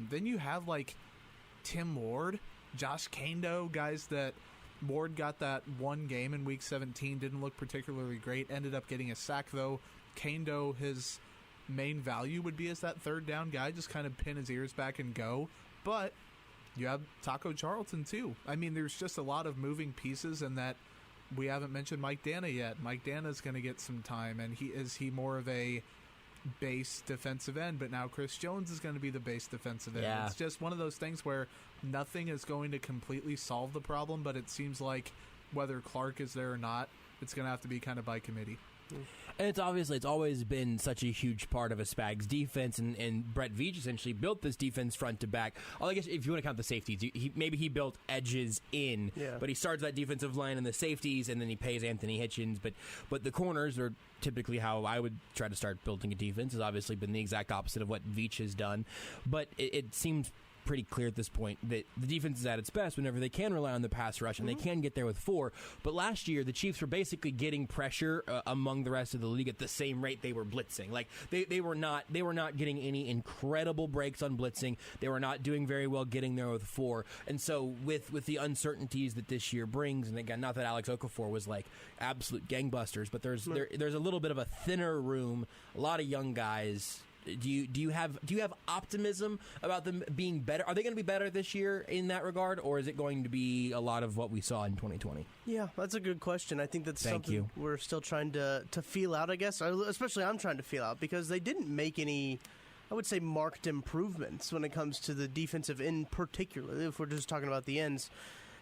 Then you have like Tim Ward, Josh Kando, guys that Ward got that one game in Week 17, didn't look particularly great, ended up getting a sack though. Kando, his main value would be as that third down guy, just kind of pin his ears back and go. But you have Taco Charlton too. I mean, there's just a lot of moving pieces, and that we haven't mentioned Mike Dana yet. Mike Dana's going to get some time, and he more of a base defensive end, but now Chris Jones is going to be the base defensive end. Yeah. It's just one of those things where nothing is going to completely solve the problem, but it seems like whether Clark is there or not, it's going to have to be kind of by committee. And it's always been such a huge part of a Spags defense, and Brett Veach essentially built this defense front to back. Well, I guess if you want to count the safeties, maybe he built edges in, but he starts that defensive line and the safeties, and then he pays Anthony Hitchens. But the corners are typically how I would try to start building a defense. Has obviously been the exact opposite of what Veach has done. But it seems pretty clear at this point that the defense is at its best whenever they can rely on the pass rush, and they can get there with 4. But last year, the Chiefs were basically getting pressure among the rest of the league at the same rate they were blitzing. Like they were not getting any incredible breaks on blitzing. They were not doing very well getting there with 4. And so with the uncertainties that this year brings, and again, not that Alex Okafor was like absolute gangbusters, but there's a little bit of a thinner room, a lot of young guys. Do you have optimism about them being better? Are they going to be better this year in that regard, or is it going to be a lot of what we saw in 2020? Yeah, that's a good question. I think that's something we're still trying to feel out, I guess. Especially I'm trying to feel out, because they didn't make any, I would say, marked improvements when it comes to the defensive end, particularly if we're just talking about the ends.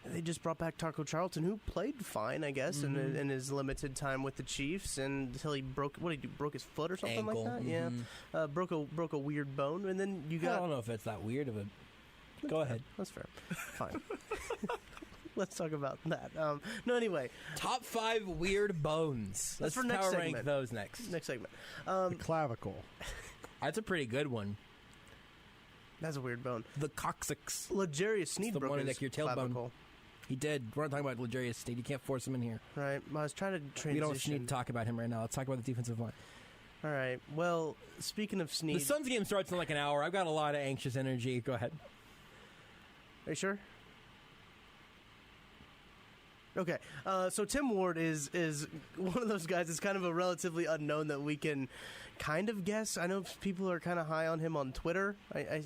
They just brought back Taco Charlton, who played fine, I guess, in his limited time with the Chiefs, until he broke his foot or something Ankle. like that. Yeah, broke a weird bone, and then you got. I don't know if it's that weird of a. Go ahead. That's fair. Fine. Let's talk about that. No, anyway. Top 5 weird bones. Let's for next power segment. rank those next. Next segment. The clavicle. That's a pretty good one. That's a weird bone. The coccyx. L'Jarius Sneed broke his your tailbone. clavicle. He did. We're not talking about L'Jarius Sneed. You can't force him in here. Right. I was trying to transition. We don't need to talk about him right now. Let's talk about the defensive line. All right. Well, speaking of Sneed. The Suns game starts in like an hour. I've got a lot of anxious energy. Go ahead. Are you sure? Okay. So Tim Ward is one of those guys that's kind of a relatively unknown that we can kind of guess. I know people are kind of high on him on Twitter. I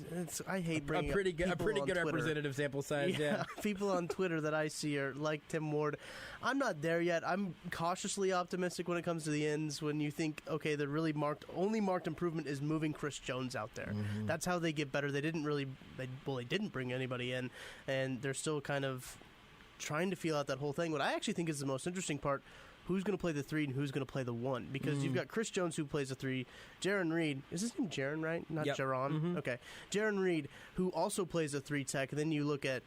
hate bringing a pretty good Twitter. representative sample size. Yeah. People on Twitter that I see are like Tim Ward. I'm not there yet. I'm cautiously optimistic when it comes to the ends. When you think, okay, the really only marked improvement is moving Chris Jones out there. Mm-hmm. That's how they get better. They didn't bring anybody in, and they're still kind of trying to feel out that whole thing. What I actually think is the most interesting part, who's going to play the 3 and who's going to play the 1, because you've got Chris Jones who plays the 3, Jaron Reed, is his name Jaron, right? Not Jaron. Mm-hmm. Okay. Jaron Reed, who also plays a 3 tech, and then you look at,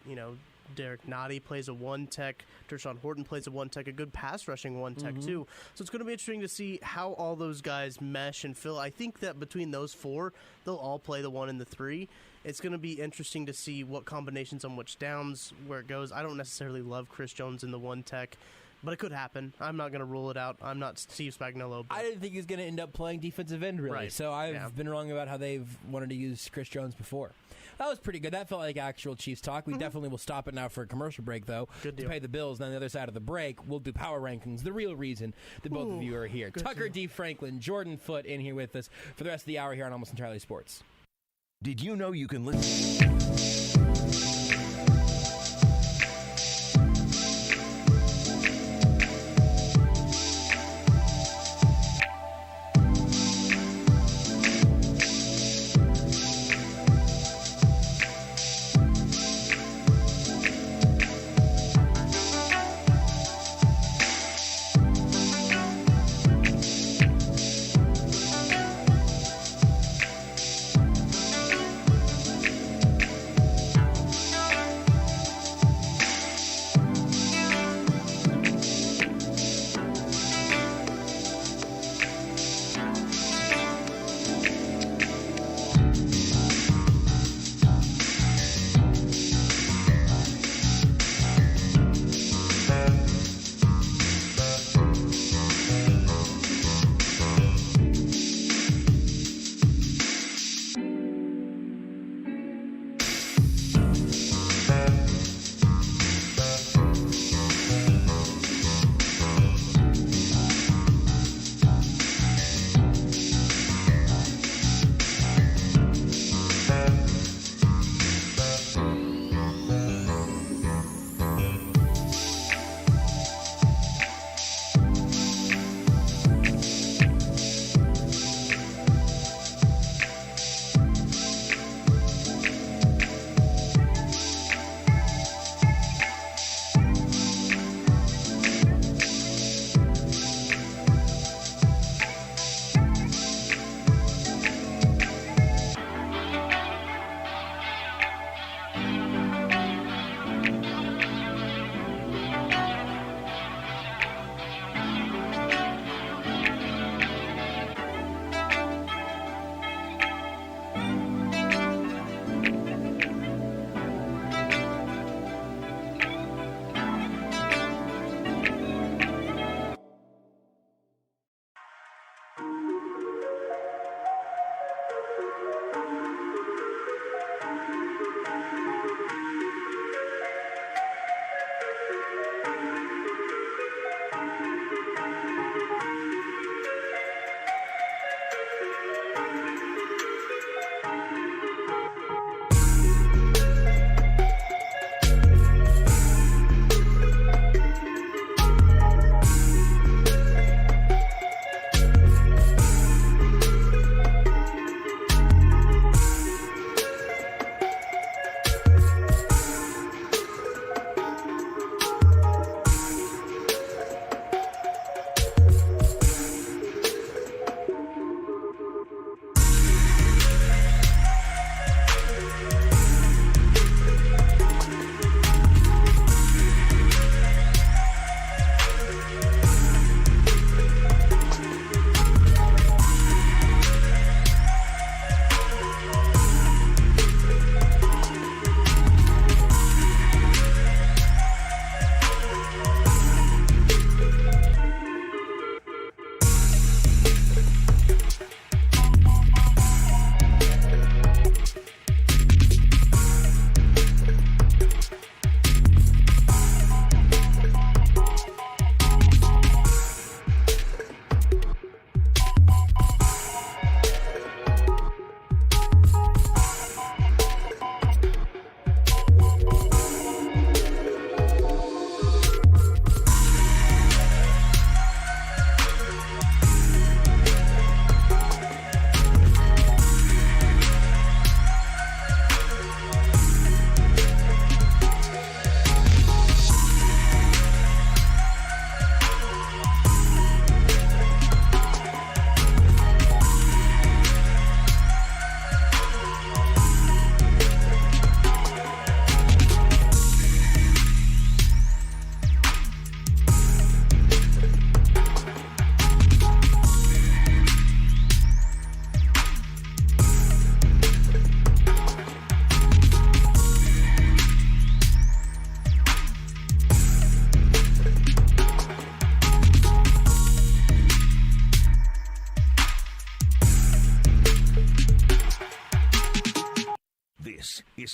Derek Nottie plays a 1 tech, Dershawn Horton plays a 1 tech, a good pass rushing 1 tech too. So it's going to be interesting to see how all those guys mesh and fill. I think that between those 4, they'll all play the 1 and the 3. It's going to be interesting to see what combinations on which downs, where it goes. I don't necessarily love Chris Jones in the 1 tech, but it could happen. I'm not going to rule it out. I'm not Steve Spagnuolo. I didn't think he was going to end up playing defensive end, really. Right. So I've been wrong about how they've wanted to use Chris Jones before. That was pretty good. That felt like actual Chiefs talk. We definitely will stop it now for a commercial break, though, to pay the bills. And on the other side of the break, we'll do power rankings, the real reason that both of you are here. Tucker D. Franklin, Jordan Foote in here with us for the rest of the hour here on Almost Entirely Sports. Did you know you can listen?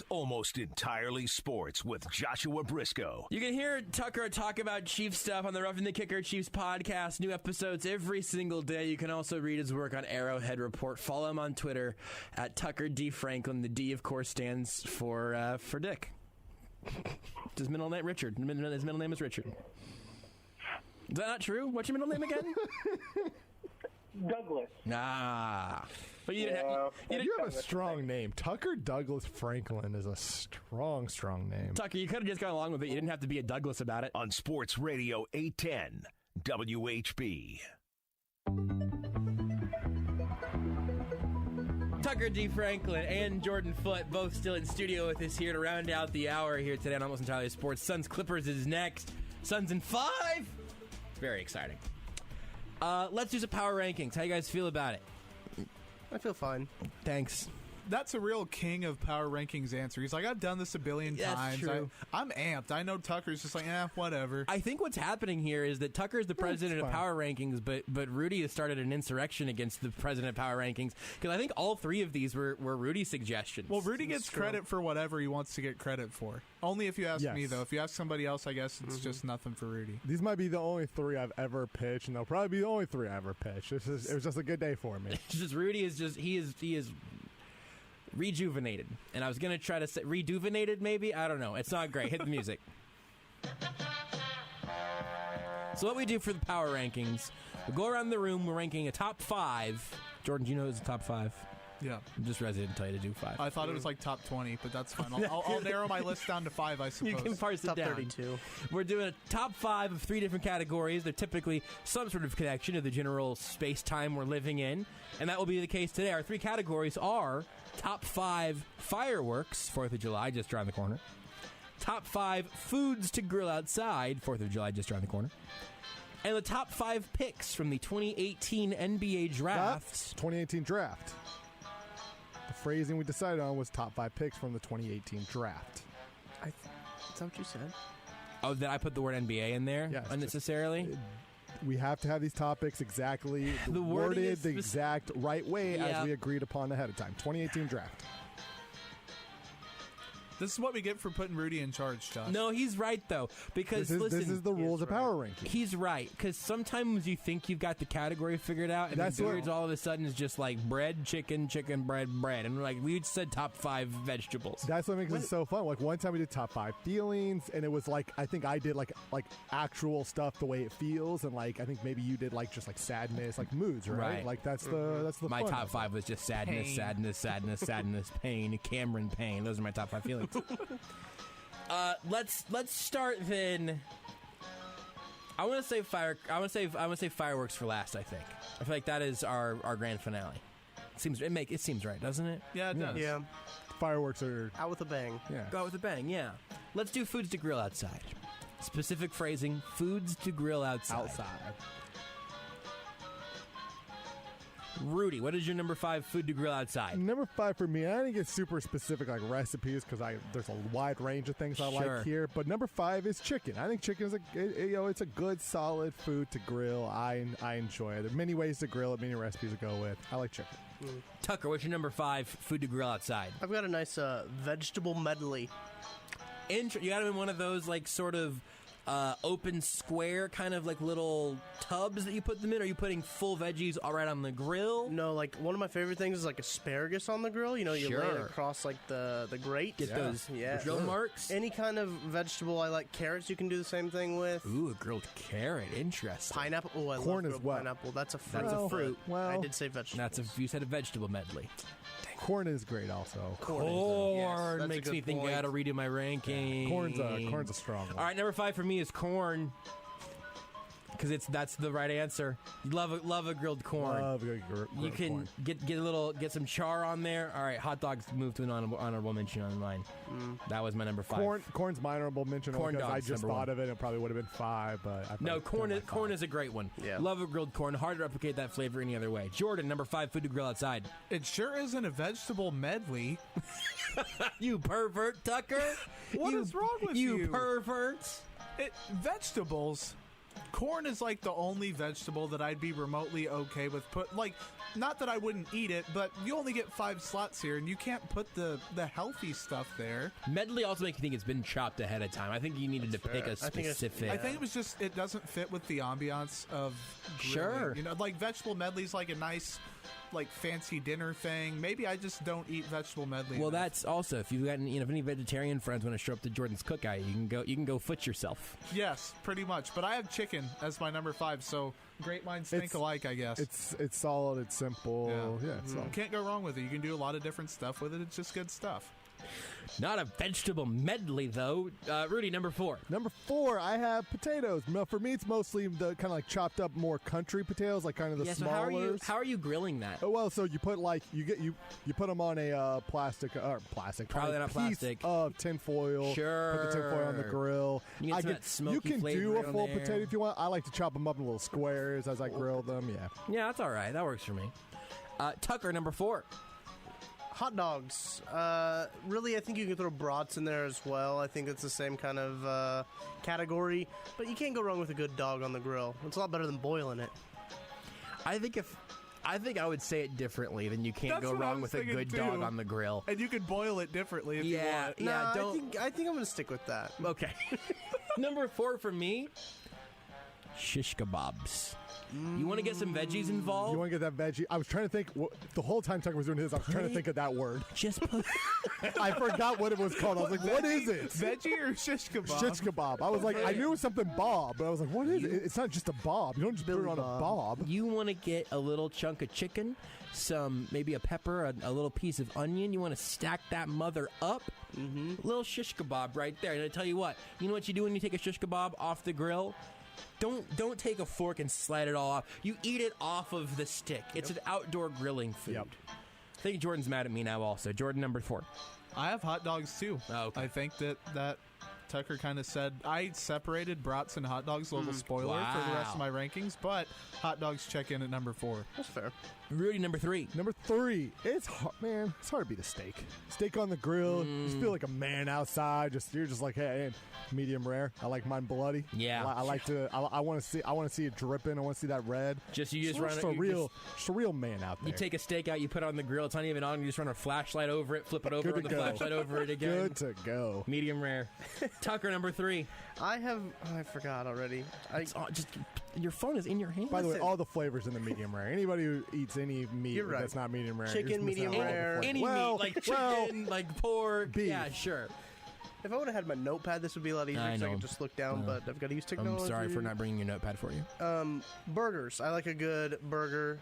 Almost Entirely Sports with Joshua Brisco. You can hear Tucker talk about Chiefs stuff on the Roughing the Kicker Chiefs podcast. New episodes every single day. You can also read his work on Arrowhead Report. Follow him on Twitter at Tucker D. Franklin. The D, of course, stands for Dick. His middle name, Richard. His middle name is Richard. Is that not true? What's your middle name again? Douglas. Nah. But you have a strong name. Tucker Douglas Franklin is a strong name. Tucker, you could have just gone along with it. You didn't have to be a Douglas about it. On Sports Radio 810 WHB. Tucker D. Franklin and Jordan Foote both still in studio with us here to round out the hour here today on Almost Entirely Sports. Suns Clippers is next. Suns in 5. Very exciting. Let's do some power rankings. How you guys feel about it? I feel fine. Thanks. That's a real king of power rankings answer. He's like, I've done this a billion times. True. I'm amped. I know Tucker's just like, whatever. I think what's happening here is that Tucker is the president of power rankings, but Rudy has started an insurrection against the president of power rankings, because I think all three of these were Rudy's suggestions. Well, Rudy gets credit for whatever he wants to get credit for. Only if you ask me, though. If you ask somebody else, I guess it's just nothing for Rudy. These might be the only 3 I've ever pitched, and they'll probably be the only 3 I ever pitched. It was just a good day for me. It's just Rudy is just he is rejuvenated, and I was gonna try to say rejuvenated, maybe. I don't know. It's not great. Hit the music. So what we do for the power rankings, we go around the room. We're ranking a top 5. Jordan, do you know who's the top 5? Yeah. I'm just resident to tell you to do 5. I thought it was like top 20, but that's fine. I'll narrow my list down to 5, I suppose. You can parse it Top down. 32. We're doing a top 5 of 3 different categories. They're typically some sort of connection to the general space-time we're living in, and that will be the case today. Our 3 categories are top 5 fireworks, 4th of July, just around the corner. Top 5 foods to grill outside, 4th of July, just around the corner. And the top 5 picks from the 2018 NBA draft. That's 2018 draft. The phrasing we decided on was top 5 picks from the 2018 draft. Is that what you said? Oh, did I put the word NBA in there unnecessarily? We have to have these topics exactly worded the exact right way as we agreed upon ahead of time. 2018 draft. This is what we get for putting Rudy in charge, Josh. No, he's right, though. Because, listen, this is the rules of power ranking. He's right. Because sometimes you think you've got the category figured out, and then Beards all of a sudden is just like bread, chicken, bread. And we're like, we said top 5 vegetables. That's what makes it so fun. Like, one time we did top 5 feelings, and it was like, I think I did like actual stuff the way it feels, and like, I think maybe you did like just like sadness, like moods, right? Like, that's the My fun top 5 was just sadness, sadness, pain, Cameron pain. Those are my top 5 feelings. Let's start then. I want to say fireworks for last. I think. I feel like that is our grand finale. It seems right, doesn't it? Yeah, it does. Yeah. Fireworks are out with a bang. Yeah. Go out with a bang. Yeah. Let's do foods to grill outside. Specific phrasing: foods to grill outside. Rudy, what is your number 5 food to grill outside? Number 5 for me, I didn't get super specific like recipes because there's a wide range of things I like here. But number 5 is chicken. I think chicken is it's a good solid food to grill. I enjoy it. There are many ways to grill it, many recipes to go with. I like chicken. Tucker, what's your number 5 food to grill outside? I've got a nice vegetable medley. You got them in one of those like sort of open square kind of like little tubs that you put them in? Are you putting full veggies all right on the grill? No, like one of my favorite things is like asparagus on the grill. You know, you lay it across like the grate. Get those grill marks. Any kind of vegetable. I like carrots. You can do the same thing with. Ooh, a grilled carrot. Interesting. Pineapple. Oh, I corn love as well. Pineapple. That's a fruit. That's a fruit. Well, I did say vegetable. You said a vegetable medley. Corn is great also. Corn makes me think I got to redo my ranking. Corn's a strong one. All right, number 5 for me is corn. Because that's the right answer. Love a grilled corn. You can corn. get some char on there. All right, hot dogs move to an honorable mention on mine. That was my number 5. Corn's my honorable mention because I just thought of it. It probably would have been 5, but corn is a great one. Yeah. Love a grilled corn. Hard to replicate that flavor any other way. Jordan, number 5 food to grill outside. It sure isn't a vegetable medley. You pervert, Tucker. What is wrong with you? You pervert. Vegetables Corn is like the only vegetable that I'd be remotely okay with not that I wouldn't eat it, but you only get 5 slots here, and you can't put the healthy stuff there. Medley also makes you think it's been chopped ahead of time. I think you needed to pick a specific. I think it was just it doesn't fit with the ambiance of grilling. Sure. You know, like vegetable medley's like a nice, like fancy dinner thing. Maybe I just don't eat vegetable medley. Well, enough. that's also if you've got if any vegetarian friends want to show up to Jordan's cookout, you can go foot yourself. Yes, pretty much. But I have chicken as my number 5, so great minds think alike, I guess. It's solid. It's simple. Yeah, it's solid. Can't go wrong with it. You can do a lot of different stuff with it. It's just good stuff. Not a vegetable medley, though. Rudy, number 4. Number 4, I have potatoes. No, for me, it's mostly the kind of like chopped up, more country potatoes, like kind of the smaller. How are you grilling that? Oh, well, so you put like you put them on a plastic, Probably not piece plastic. of tinfoil. Sure. Put the tinfoil on the grill. You get some of that smoky you can flavor do a on full there. potato if you want. I like to chop them up in little squares as I grill them. Yeah. Yeah, that's all right. That works for me. Tucker, number 4. Hot dogs. Really, I think you can throw brats in there as well. I think it's the same kind of category. But you can't go wrong with a good dog on the grill. It's a lot better than boiling it. I think I would say it differently than you can't That's go what I wrong was with a good thinking, dog too. on the grill. And you could boil it differently if you want. Yeah, I think I'm going to stick with that. Okay. Number 4 for me, shish kebabs. You want to get some veggies involved? You want to get that veggie? I was trying to think. The whole time Tucker was doing his, I was trying to think of that word. Just put. I forgot what it was called. I was like, what is it? Veggie or shish kebab? Shish kebab. I was like, I knew it was something bob, but I was like, what is it? It's not just a bob. You don't just put it on a bob. You want to get a little chunk of chicken, maybe a pepper, a little piece of onion. You want to stack that mother up. Little shish kebab right there. And I tell you what you do when you take a shish kebab off the grill? Don't take a fork and slide it all off. You eat it off of the stick. It's an outdoor grilling food. Yep. I think Jordan's mad at me now also. Jordan, number 4. I have hot dogs too. Oh, okay. I think that Tucker kind of said I separated brats and hot dogs. A little spoiler for the rest of my rankings, but hot dogs check in at number 4. That's fair. Rudy, number 3. Number 3, it's hard, man. It's hard to beat a steak. Steak on the grill. You just feel like a man outside. You're just like, hey, medium rare. I like mine bloody. Yeah. I like to. I want to see it dripping. I want to see that red. Just just a real man out there. You take a steak out, you put it on the grill. It's not even on. You just run a flashlight over it, flip it over, run the flashlight over it again. Good to go. Medium rare. Tucker, number 3. I forgot already. Your phone is in your hand. By the way, all the flavors in the medium rare. Anybody who eats any meat You're right. that's not medium rare, Chicken, you're just missing medium out on all the rare. flavors. Any meat, like chicken, like pork. beef. Yeah, sure. If I would have had my notepad, this would be a lot easier I because I know. could just look down, but I've got to use technology. I'm sorry for not bringing your notepad for you. Burgers. I like a good burger,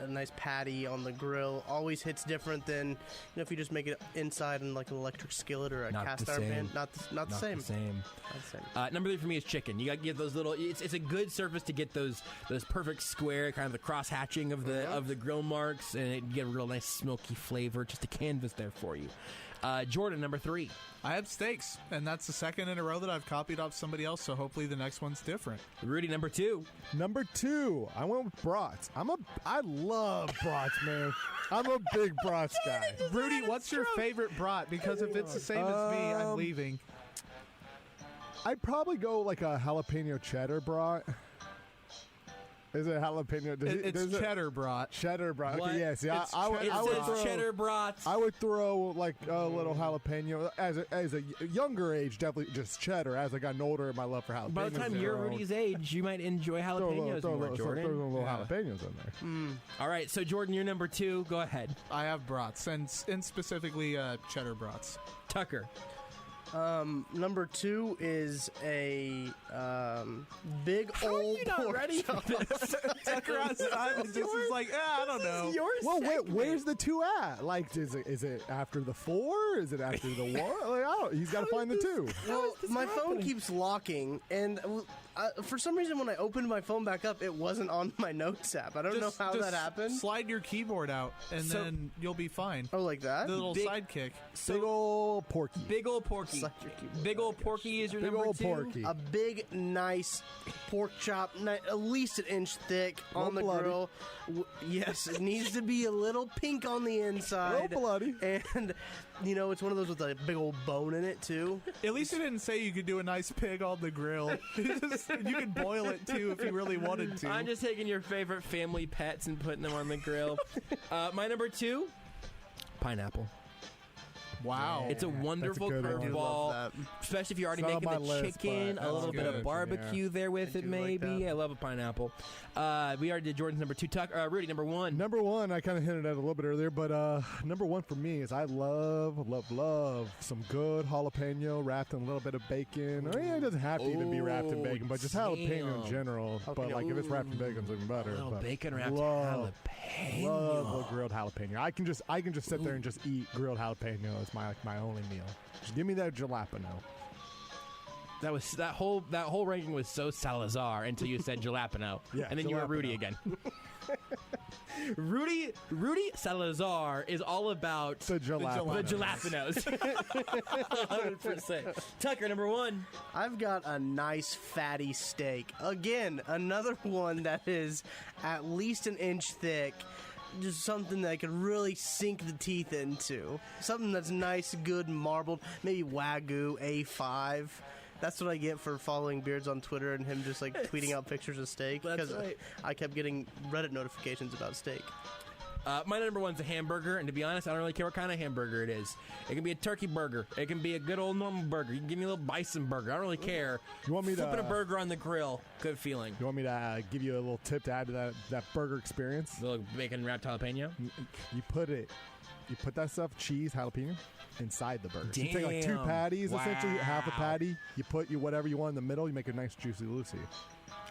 a nice patty on the grill. Always hits different than if you just make it inside in like an electric skillet or a Not cast the iron same. pan. Not the same. The same. Not the same. Number 3 for me is chicken. You got to get those little. It's a good surface to get those perfect square, kind of the cross hatching of the grill marks, and you get a real nice smoky flavor. Just a canvas there for you. Jordan, number 3. I have steaks, and that's the second in a row that I've copied off somebody else, so hopefully the next one's different. Rudy, number 2. Number 2, I went with brats. I love brats, man. I'm a big brats guy. Rudy, what's your favorite brat? Because if it's the same as me, I'm leaving. I'd probably go like a jalapeno cheddar brat. Is it jalapeno? It's cheddar brat. Cheddar brat. What? Okay, yes. Yeah, It's I would throw cheddar brats. I would throw like a little jalapeno as a younger age, definitely just cheddar. As I got older, my love for jalapenos. By the time you're Rudy's age, you might enjoy jalapenos more, Jordan. Throw a little jalapenos in there. All right, so Jordan, you're number 2. Go ahead. I have brats, and specifically cheddar brats. Tucker. Number 2 is a big old pork ready chop. Tucker outside just is like, I don't know. Well, where's the 2 at? Like, is it after the 4? Is it after the 1? Like, he's got to find the 2. Well, my phone keeps locking, and for some reason, when I opened my phone back up, it wasn't on my notes app. I don't know how that happened. Slide your keyboard out, and then you'll be fine. Oh, like that? The little sidekick. Big old porky. Big old porky. Slide your keyboard Big out, old gosh. porky is your Big number old 2. porky. A big, nice pork chop, at least an inch thick on the bloody. grill. Yes, it needs to be a little pink on the inside. Little bloody. And it's one of those with a big old bone in it too. At least you didn't say you could do a nice pig on the grill. You could boil it too if you really wanted to. I'm just taking your favorite family pets and putting them on the grill. My number 2, pineapple. Wow. It's a wonderful curveball, especially if you're already making the chicken, a little bit of barbecue there with it, maybe. I love a pineapple. We already did Jordan's number 2. Rudy, number 1. Number 1, I kind of hinted at it a little bit earlier, but number 1 for me is I love some good jalapeno wrapped in a little bit of bacon. Or, it doesn't have to even be wrapped in bacon, but just jalapeno in general. But like if it's wrapped in bacon, it's even better. A little bacon wrapped jalapeno. Love a grilled jalapeno. I can just sit there and just eat grilled jalapeno as my only meal. Just give me that jalapeno. That whole ranking was so Salazar until you said jalapeno. Yeah, and then you were Rudy again. Rudy Salazar is all about the jalapenos. 100%. Tucker, number 1. I've got a nice fatty steak. Again, another one that is at least an inch thick. Just something that I could really sink the teeth into. Something that's nice, good, marbled. Maybe Wagyu A5. That's what I get for following Beards on Twitter and him just like tweeting out pictures of steak. That's right. I kept getting Reddit notifications about steak. My number 1's a hamburger, and to be honest, I don't really care what kind of hamburger it is. It can be a turkey burger. It can be a good old normal burger. You can give me a little bison burger. I don't really care. You want me Flipping a burger on the grill, good feeling. You want me to give you a little tip to add to that burger experience? A little bacon wrapped jalapeno. You put that stuff, cheese, jalapeno, inside the burger. Damn. So you take like 2 patties, essentially half a patty. You put whatever you want in the middle. You make a nice juicy Lucy.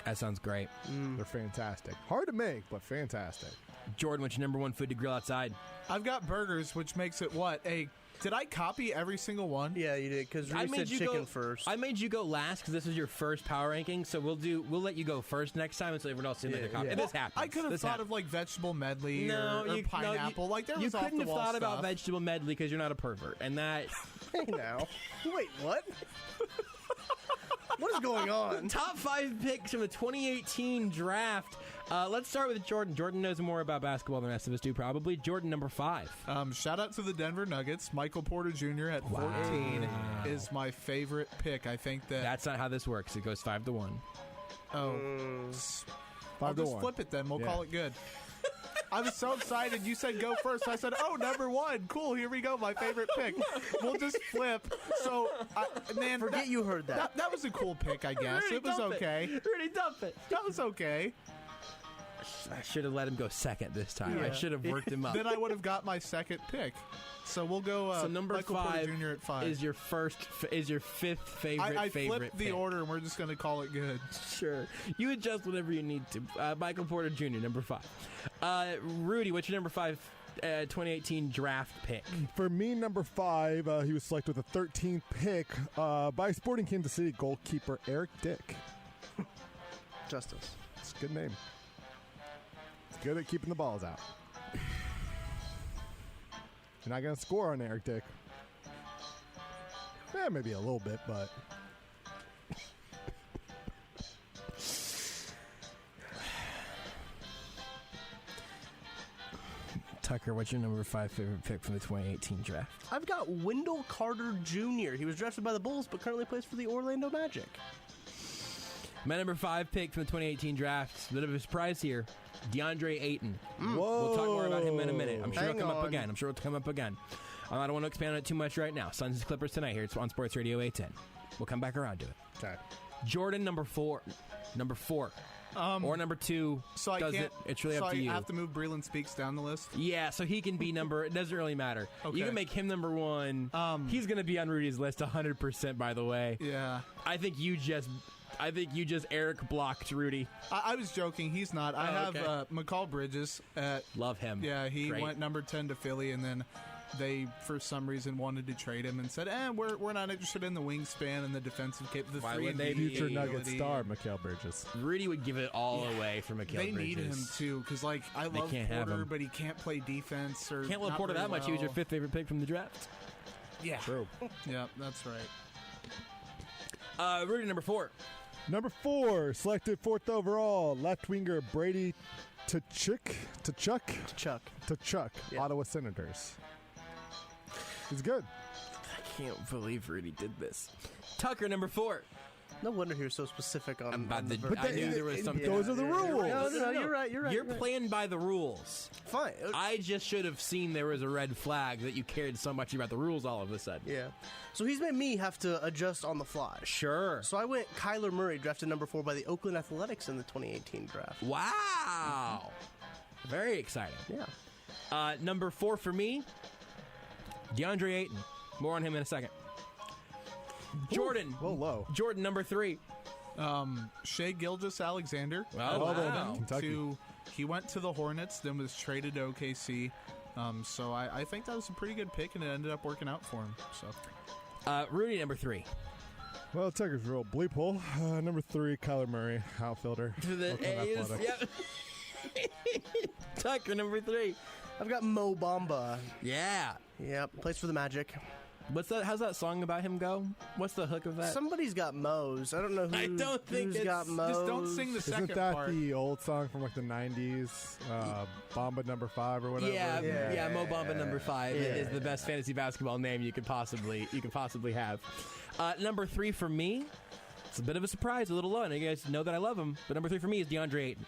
That sounds great. They're fantastic. Hard to make, but fantastic. Jordan, what's your number 1 food to grill outside? I've got burgers, which makes it what? Did I copy every single one? Yeah, you did, because Rudy said chicken first. I made you go last because this was your first power ranking, so we'll let you go first next time, and so everyone else seems like a copy. This happens. I could have thought of like vegetable medley or pineapple. You couldn't have thought about vegetable medley because you're not a pervert, and that. Hey now, wait, what? What is going on? Top 5 picks from the 2018 draft. Let's start with Jordan. Jordan knows more about basketball than the rest of us do, probably. Jordan, number 5. Shout out to the Denver Nuggets. Michael Porter Jr. at 14 is my favorite pick. I think that's not how this works. It goes 5-1. Oh, 5-1. I'll just flip it then. We'll call it good. I was so excited. You said go first. I said, number 1. Cool. Here we go. My favorite pick. We'll just flip. So, man. Forget you heard that. That was a cool pick, I guess. Rudy, it was okay. Rudy, dump it. That was okay. I should have let him go second this time. I should have worked him up. Then I would have got my second pick. So we'll go. So number Michael 5 Porter Jr. at 5 is your fifth favorite. I favorite flipped the pick. order, and we're just going to call it good. Sure, you adjust whatever you need to. Michael Porter Jr. number 5. Rudy, what's your number 5 2018 draft pick? For me, number 5, he was selected with the 13th pick by Sporting Kansas City goalkeeper Eric Dick. Justice. It's a good name. It's good at keeping the balls out. You're not going to score on Eric Dick. Maybe a little bit, but... Tucker, what's your number 5 favorite pick from the 2018 draft? I've got Wendell Carter Jr. He was drafted by the Bulls, but currently plays for the Orlando Magic. My number 5 pick from the 2018 draft, a bit of a surprise here, DeAndre Ayton. Whoa. We'll talk more about him in a minute. I'm sure Hang it'll come on. up again. I don't want to expand on it too much right now. Suns and Clippers tonight here. It's on Sports Radio 810. We'll come back around to it. Okay. Jordan, number 4. Or number 2. So I can't. It's really up to you. I have to move Breland Speaks down the list. Yeah, so he can be number. It doesn't really matter. Okay. You can make him number 1. He's going to be on Rudy's list 100%. By the way. Yeah. I think you just Eric blocked Rudy. I was joking. He's not. I have McCall Bridges at. Love him. Yeah, he Great. went number 10 to Philly, and then they, for some reason, wanted to trade him and said, we're not interested in the wingspan and the defensive capability. Why would they Future Nugget star, Mikal Bridges. Rudy would give it all away for Mikal Bridges. They need him, too, because, I love Porter, but he can't play defense. Or can't love not Porter very that much. He was your well. 5th favorite pick from the draft. Yeah. True. Yeah, that's right. Rudy, number 4. Number 4, selected 4th overall, left winger Brady Tkachuk, Chuck. yeah. Ottawa Senators. He's good. I can't believe Rudy did this. Tucker, number 4. No wonder he was so specific on the I knew there was something. Those are the rules. No, you're right. You're playing by the rules. Fine. I just should have seen there was a red flag that you cared so much about the rules all of a sudden. Yeah. So he's made me have to adjust on the fly. Sure. So I went Kyler Murray, drafted number 4 by the Oakland Athletics in the 2018 draft. Wow. Very exciting. Yeah. Number 4 for me, DeAndre Ayton. More on him in a second. Jordan. A little low. Jordan, number 3. Shea Gilgeous-Alexander. Wow. Kentucky. He went to the Hornets, then was traded to OKC. So I think that was a pretty good pick, and it ended up working out for him. So Rudy, number 3. Well, Tucker's real bleep hole. Number 3, Kyler Murray, outfielder. To the Oakland A's. Athletics. Yep. Tucker, number 3. I've got Mo Bamba. Yeah. Yep. Plays for the Magic. What's that? How's that song about him go? What's the hook of that? Somebody's got Mo's. I don't know who. I don't think who's got it's- Mo's. just don't sing the second Isn't that part. the old song from like the 90s? Bomba number 5 or whatever? Yeah, Mo Bamba number 5 is the best fantasy basketball name you could possibly have. Number 3 for me, it's a bit of a surprise, a little low. And you guys know that I love him, but number 3 for me is DeAndre Ayton.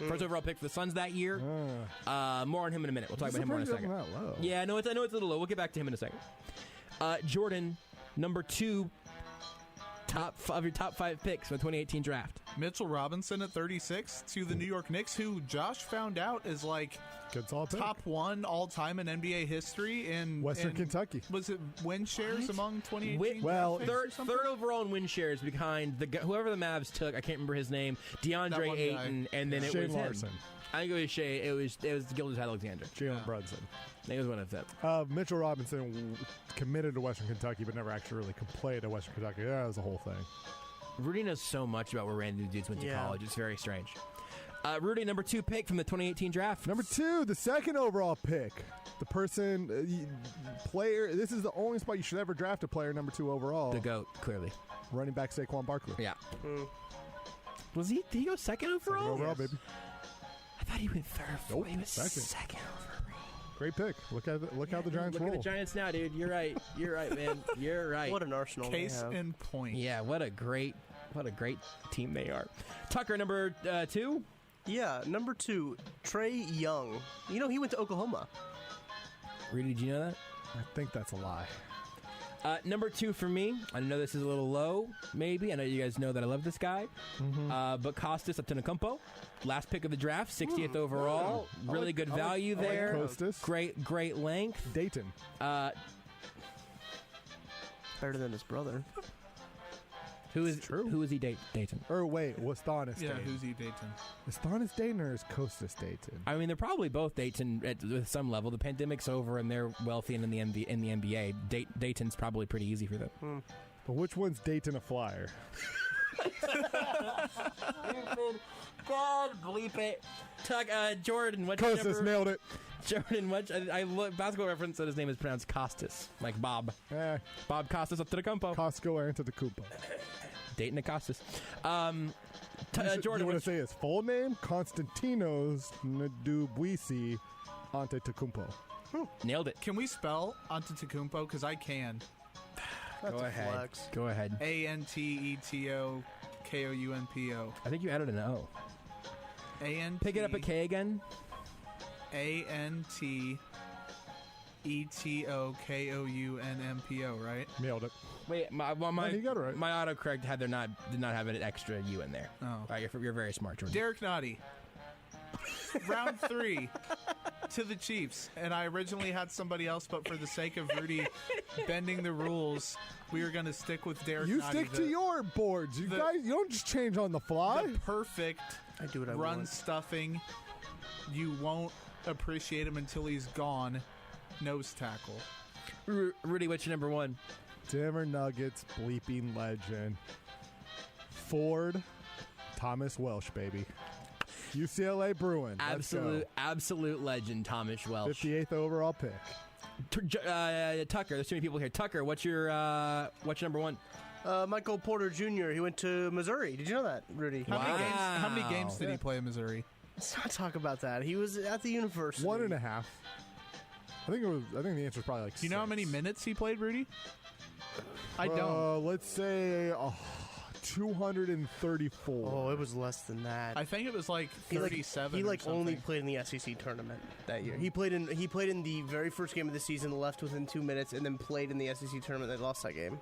First overall pick for the Suns that year. More on him in a minute. We'll talk about him more in a second. That low. Yeah, I know it's a little low. We'll get back to him in a second. Jordan, number 2, your top 5 picks for the 2018 draft. Mitchell Robinson at 36 to the New York Knicks, who Josh found out is like Good solid pick. top 1 all-time in NBA history in Western Kentucky. Was it win shares among 2018? Well, draft picks or something? Third overall in win shares behind whoever the Mavs took. I can't remember his name. That DeAndre one Ayton, guy. and then it Shane was Larson. him. I think it was Shea. It was Gilgeous-Alexander. Jalen Brunson. I think it was one of them. Mitchell Robinson committed to Western Kentucky, but never actually really played at Western Kentucky. Yeah, that was the whole thing. Rudy knows so much about where random dudes went to Yeah. college. It's very strange. Rudy, number 2 pick from the 2018 draft. Number 2, the second overall pick. The person, player, this is the only spot you should ever draft a player number 2 overall. The GOAT, clearly. Running back Saquon Barkley. Yeah. Did he go second overall? Second overall, baby. I thought he went third. Nope, He was second. second overall. Great pick. Look how the Giants Look roll. at the Giants now, dude. You're right. You're right, man. You're right. What an arsenal they Case have. in point. Yeah, what a great team they are. Tucker, number 2. Yeah, number 2, Trey Young. You know, he went to Oklahoma. Rudy, did you know that? I think that's a lie. Number 2 for me. I know this is a little low, maybe. I know you guys know that I love this guy. But Kostas Antetokounmpo, last pick of the draft, 60th overall. Really good value there. Kostas. Great length. Dayton. Better than his brother. Who is Dayton? Or wait, was Thonis Yeah, Dayton? who's he dating? Is Thonis Dayton or is Kostas Dayton? I mean, they're probably both Dayton at some level. The pandemic's over and they're wealthy and in the NBA. Dayton's probably pretty easy for them. But which one's Dayton a flyer? God, bleep it. Jordan, what's Kostas your number? nailed it. Jordan, I look, basketball reference said his name is pronounced Costas, like Bob. Bob Costas up to the Costas Costco Antetokounmpo. Dayton and Costas. Jordan, you want to say his full name? Konstantinos Ndubuisi Antetokounmpo. Nailed it. Can we spell Antetokounmpo? Because I can. That's Go a ahead. flex. Go ahead. Anteto-Kounmpo. I think you added an O. Pick it up at K again. Anteto-Kounmpo, right? Nailed it. Wait, my you got it right. my autocorrect did not have an extra U in there. Oh. All right, you're very smart, Jordan. Derek Nottie. Round 3 to the Chiefs. And I originally had somebody else, but for the sake of Rudy bending the rules, we were going to stick with Derek You Nottie. stick to your boards. You don't just change on the fly. The perfect I do what I run want. stuffing. You won't appreciate him until he's gone. Nose tackle. Rudy, what's your number 1? Denver Nuggets bleeping legend. Ford Thomas Welsh, baby. UCLA Bruin. Let's go. Absolute legend, Thomas Welsh. 58th overall pick. Tucker, there's too many people here. Tucker, what's your number 1? Michael Porter Jr., he went to Missouri. Did you know that, Rudy? How many games did he play in Missouri? Let's not talk about that. He was at the university. 1.5. I think the answer is probably like. Do you know how many minutes he played, Rudy? I don't. Let's say 234. Oh, it was less than that. I think it was like 37. He or something. only played in the SEC tournament that year. He played in the very first game of the season, left within 2 minutes, and then played in the SEC tournament. They lost that game.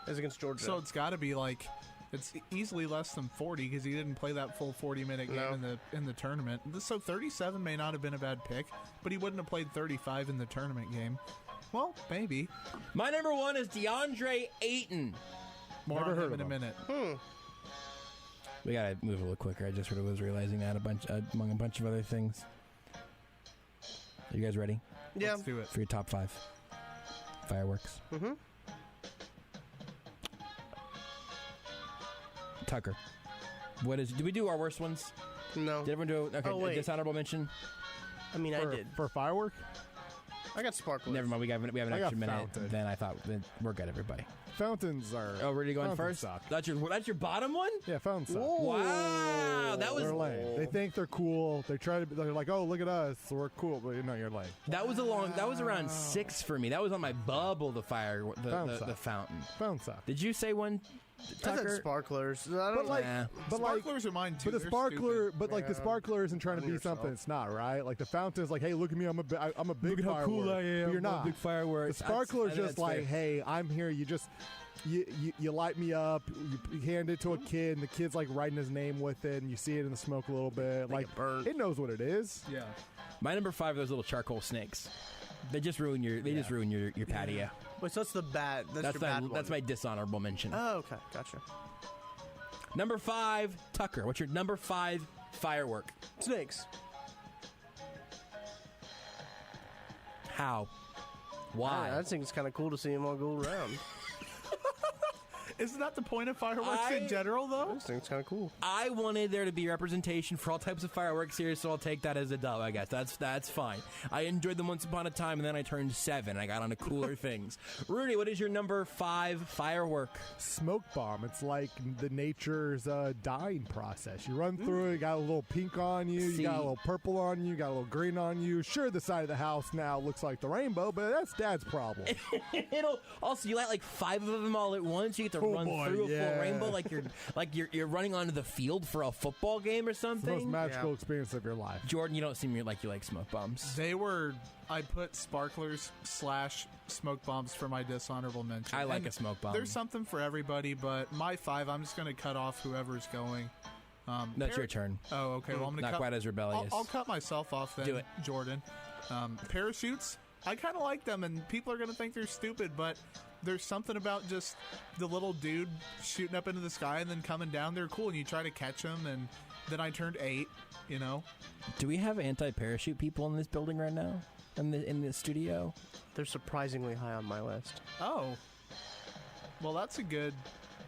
It was against Georgia. So it's got to be like it's easily less than 40 because he didn't play that full 40-minute game in the tournament. So 37 may not have been a bad pick, but he wouldn't have played 35 in the tournament game. Well, maybe. My number 1 is DeAndre Ayton. More on him in a minute. We gotta move a little quicker. I just sort of was realizing that among a bunch of other things. Are you guys ready? Yeah. Let's do it. For your top 5 fireworks. Mm-hmm. Tucker. Did we do our worst ones? No. Did everyone do a dishonorable mention? I mean, I did. For firework? I got sparklers. Never mind. We have an I extra got minute. fountain. Then I thought we're good, everybody. Fountains are. Oh, really going fountains first? Suck. That's your bottom one? Yeah, fountains suck. Wow, that was They're lame. They think they're cool. They're like, oh, look at us, we're cool, but you're lame. that was around 6 for me. That was on my bubble. The fountain. Fountains suck. Did you say one, I Tucker? said sparklers. I don't But like, Nah. but like, Sparklers are mine too. but the They're sparkler, stupid. but like the sparkler isn't trying to be yourself. something it's not, right? Like the fountain is like, hey, look at me, I'm a big Look at how firework. cool I am. But you're I'm a not. big firework. The sparkler is I think just that's like, fair. hey, I'm here. You light me up. You hand it to a kid, and the kid's like writing his name with it, and you see it in the smoke a little bit. Like burnt. it knows what it is. Yeah. My number 5 are those little charcoal snakes. They just ruin your patio. Wait, so that's the bad. That's your bad one. That's my dishonorable mention. Oh, okay, gotcha. Number 5, Tucker. What's your number 5 firework? Snakes. How? Why? I just think it's kind of cool to see them all go around. Isn't that the point of fireworks in general, I though? just think it's kind of cool. I wanted there to be representation for all types of fireworks here, so I'll take that as a dub, I guess. That's fine. I enjoyed them once upon a time, and then I turned 7. I got on to cooler things. Rudy, what is your number 5 firework? Smoke bomb. It's like the nature's dying process. You run through it, you got a little pink on you, See. you got a little purple on you, you got a little green on you. Sure, the side of the house now looks like the rainbow, but that's Dad's problem. It'll also, you light like 5 of them all at once. You get to run through a full rainbow like you're running onto the field for a football game or It's the most something. magical experience of your life. Jordan, you don't seem like you like smoke bombs. I put sparklers / smoke bombs for my dishonorable mention. I like And a smoke bomb. There's something for everybody, but my 5, I'm just going to cut off whoever's going. That's your turn. Oh, okay. Well, I'm going to Not cut. quite as rebellious. I'll cut myself off then. Do it. Jordan. Parachutes. I kind of like them, and people are going to think they're stupid, but there's something about just the little dude shooting up into the sky and then coming down. They're cool, and you try to catch them, and then I turned 8, you know. Do we have anti-parachute people in this building right now? In the studio? They're surprisingly high on my list. Oh. Well, that's a good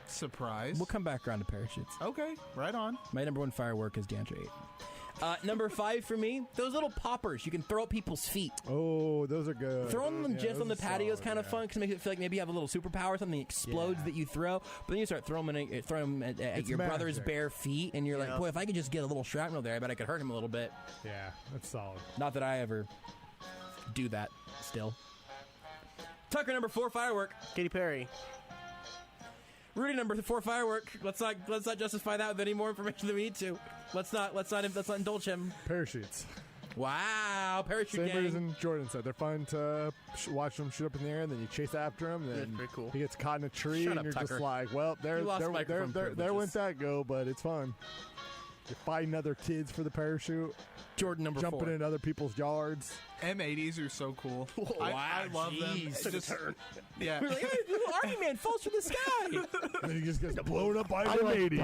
surprise. We'll come back around to parachutes. Okay, right on. My number 1 firework is DeAndre Ayton. Number 5 for me, those little poppers you can throw at people's feet. Oh, those are good. Throwing them Yeah, just those on the are patio is solid, kind of yeah. fun because it makes it feel like maybe you have a little superpower, something explodes that you throw. But then you start throwing them at It's your brother's magic. bare feet, and you're like, Yeah. boy, if I could just get a little shrapnel there, I bet I could hurt him a little bit. Yeah, that's solid. Not that I ever do that still. Tucker, number 4 firework. Katy Perry. Rudy, number 4 firework. Let's not justify that with any more information than we need to. Let's not indulge him. Parachutes. Wow, parachute Same gang. reason Jordan said. They're fun to watch them shoot up in the air, and then you chase after him. Then pretty cool. he gets caught in a tree, Shut and up, you're Tucker. just like, well, there You lost microphone went privileges. that go, but it's fun. You're fighting other kids for the parachute, Jordan, number 4. jumping in other people's yards. M80s are so cool. I love them. jeez. It's just, yeah. We're like, hey, little Army Man falls from the sky. And then he just gets blown up by an 80.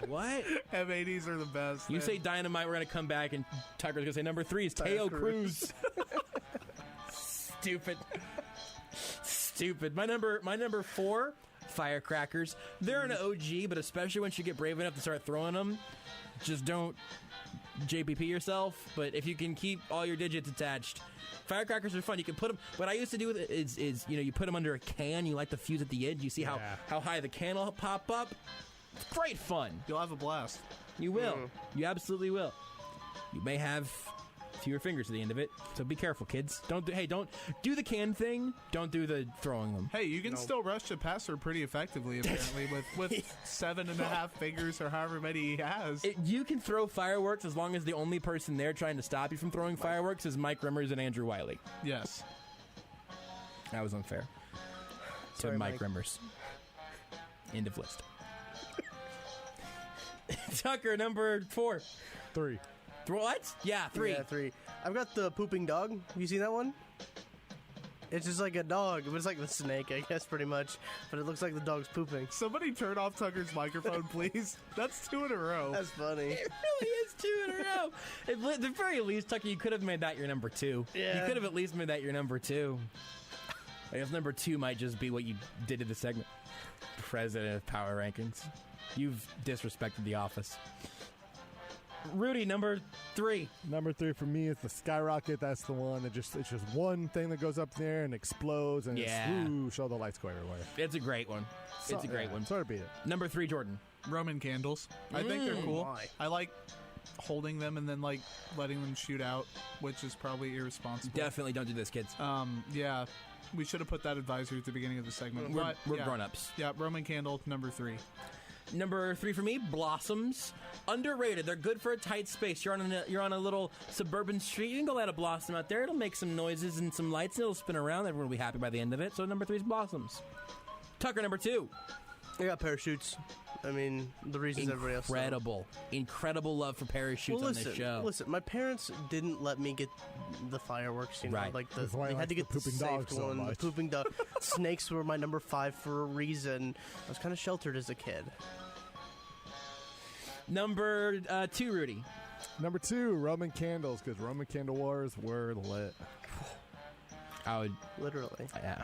What? M80s are the best. You man. say dynamite, we're going to come back, and Tucker's going to say number 3 is Teo Cruz. Stupid. My number 4, firecrackers. They're an OG, but especially once you get brave enough to start throwing them, just don't JPP yourself. But if you can keep all your digits attached, firecrackers are fun. You can put them. What I used to do with it is you put them under a can. You light the fuse at the edge. You see how high the can will pop up. It's great fun. You'll have a blast. You will. You absolutely will. You may have fewer fingers at the end of it. So be careful, kids. Don't do the can thing. Don't do the throwing them. Hey, you can still rush the passer pretty effectively, apparently, with 7.5 fingers or however many he has. You can throw fireworks as long as the only person there trying to stop you from throwing fireworks is Mike Rimmers and Andrew Wiley. Yes. That was unfair. Sorry, to Mike Mike. Rimmers. End of list. Tucker, number 4. 3. What? Yeah, 3. Yeah, 3. I've got the pooping dog. Have you seen that one? It's just like a dog. It's like the snake, I guess, pretty much. But it looks like the dog's pooping. Somebody turn off Tucker's microphone, please. That's 2 in a row. That's funny. It really is 2 in a row. At the very least, Tucker, you could have made that your number 2. Yeah. You could have at least made that your number 2. I guess number 2 might just be what you did to the segment. President of Power Rankings. You've disrespected the office. Rudy, number 3. Number 3 for me is the skyrocket. That's the one that it's just one thing that goes up there and explodes and show the lights go everywhere. It's a great one. It's a great one. Sorry to beat it. Number 3, Jordan. Roman candles. I think they're cool. Why? I like holding them and then like letting them shoot out, which is probably irresponsible. Definitely don't do this, kids. Yeah. We should have put that advisory at the beginning of the segment. We're grown-ups. Yeah, Roman candle, number 3. Number 3 for me, blossoms. Underrated. They're good for a tight space. You're on a little suburban street. You can go let a blossom out there. It'll make some noises and some lights. And it'll spin around. Everyone will be happy by the end of it. So number 3 is blossoms. Tucker, number 2. I got parachutes. I mean, the reasons everybody else. Incredible love for parachutes on this show. Listen, my parents didn't let me get the fireworks, Right. like That's why I they had like to get the the pooping safe dog so one, the much. pooping dog. Snakes were my number 5 for a reason. I was kind of sheltered as a kid. Number 2, Rudy. Number 2, Roman candles, because Roman candle wars were lit. I would, Literally. yeah.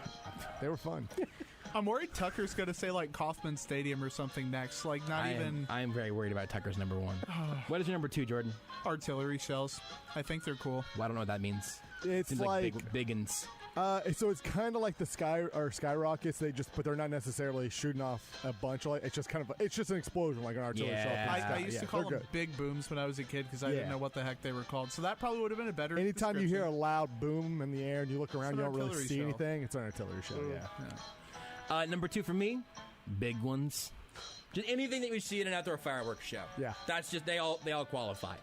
They were fun. I'm worried Tucker's going to say like Kauffman Stadium or something next. Like not even I am very worried about Tucker's number 1. What is your number 2, Jordan? artillery shells. I think they're cool. Well, I don't know what that means. It's Seems like biggins. So it's kind of like the skyrockets. But they're not necessarily shooting off a bunch of. It's just an explosion like an artillery shell. I used to call they're them good. big booms when I was a kid because I didn't know what the heck they were called. So that probably would have been a better. Anytime you hear a description. loud boom in the air and you look around, It's you an don't really artillery see shell. anything. It's an artillery shell. Yeah. Number 2 for me, big ones. Just anything that you see in an outdoor fireworks show. Yeah. That's just they all qualify.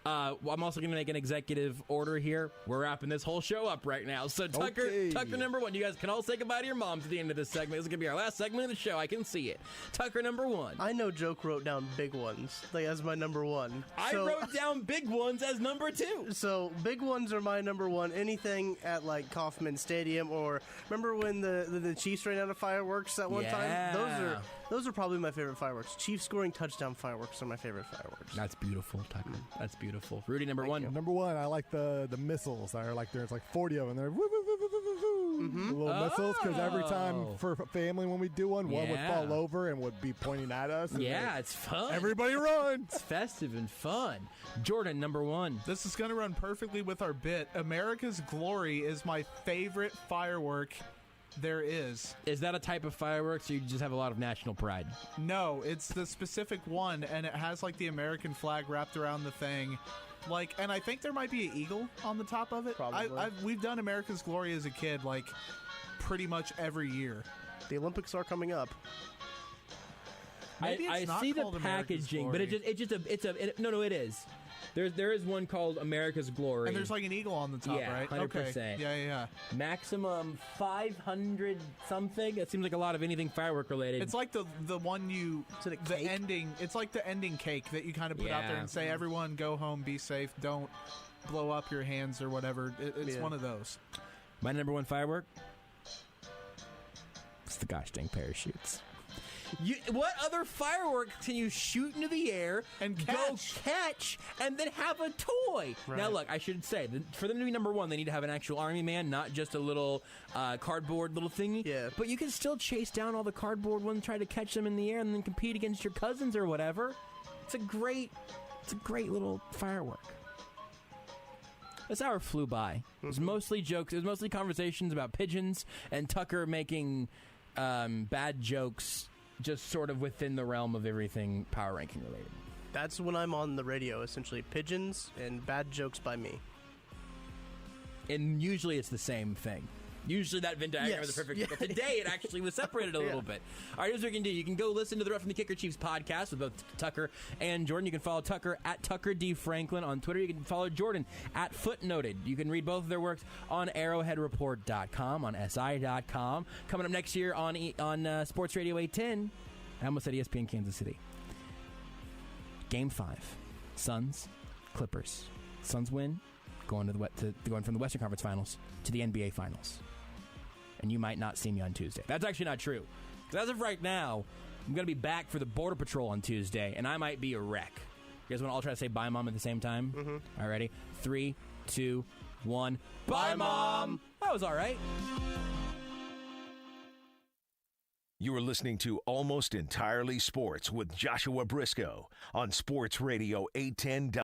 Well, I'm also going to make an executive order here. We're wrapping this whole show up right now. So Tucker number 1. You guys can all say goodbye to your moms at the end of this segment. This is going to be our last segment of the show. I can see it. Tucker number 1. I know Joke wrote down big ones like as my number 1. I wrote down big ones as number 2. So big ones are my number 1. Anything at like Kauffman Stadium, or remember when the Chiefs ran out of fireworks that one time? Those are probably my favorite fireworks. Chiefs scoring touchdown fireworks are my favorite fireworks. That's beautiful, Tucker. That's beautiful. Rudy number 1. Number 1, I like the missiles. That are like there's like 40 of them. They're woo, woo, woo, woo, woo, woo. The little missiles, because every time for family when we do one would fall over and would be pointing at us. And it's fun. Everybody run. It's festive and fun. Jordan number 1. This is going to run perfectly with our bit. America's Glory is my favorite firework there is. Is that a type of fireworks, or you just have a lot of national pride? No, it's the specific one, and it has like the American flag wrapped around the thing. Like, and I think there might be an eagle on the top of it. Probably. We've done America's Glory as a kid, like pretty much every year. The Olympics are coming up. Maybe it's I not see the called America's packaging, but Glory. it is. There is one called America's Glory. And there's like an eagle on the top, Yeah, right? 100%. Okay. Yeah. Maximum 500 something. It seems like a lot of anything firework related. It's like the one the cake? ending. It's like the ending cake that you kind of put out there and say, "Everyone, go home, be safe, don't blow up your hands or whatever." It's one of those. My number 1 firework. It's the gosh dang parachutes. What other firework can you shoot into the air and go catch and then have a toy? Right. Now, look, I should say, for them to be number 1, they need to have an actual army man, not just a little cardboard little thingy. Yeah. But you can still chase down all the cardboard ones, try to catch them in the air, and then compete against your cousins or whatever. It's a great little firework. This hour flew by. It was mostly jokes. It was mostly conversations about pigeons and Tucker making bad jokes just sort of within the realm of everything power ranking related. That's when I'm on the radio, essentially. Pigeons and bad jokes by me. And usually it's the same thing. Usually that Venn diagram is the perfect circle. Today it actually was separated a little bit. All right, here's what you can do. You can go listen to the Ref from the Kicker Chiefs podcast with both Tucker and Jordan. You can follow Tucker at Tucker D. Franklin on Twitter. You can follow Jordan at Footnoted. You can read both of their works on arrowheadreport.com, on si.com. Coming up next year on Sports Radio 810, I almost said ESPN Kansas City. Game 5, Suns, Clippers. Suns win, going from the Western Conference Finals to the NBA Finals. And you might not see me on Tuesday. That's actually not true. Because as of right now, I'm going to be back for the Border Patrol on Tuesday, and I might be a wreck. You guys want to all try to say bye, Mom, at the same time? Mm-hmm. All righty. 3, 2, 1. Bye, Mom! That was all right. You are listening to Almost Entirely Sports with Joshua Briscoe on Sports Radio 810.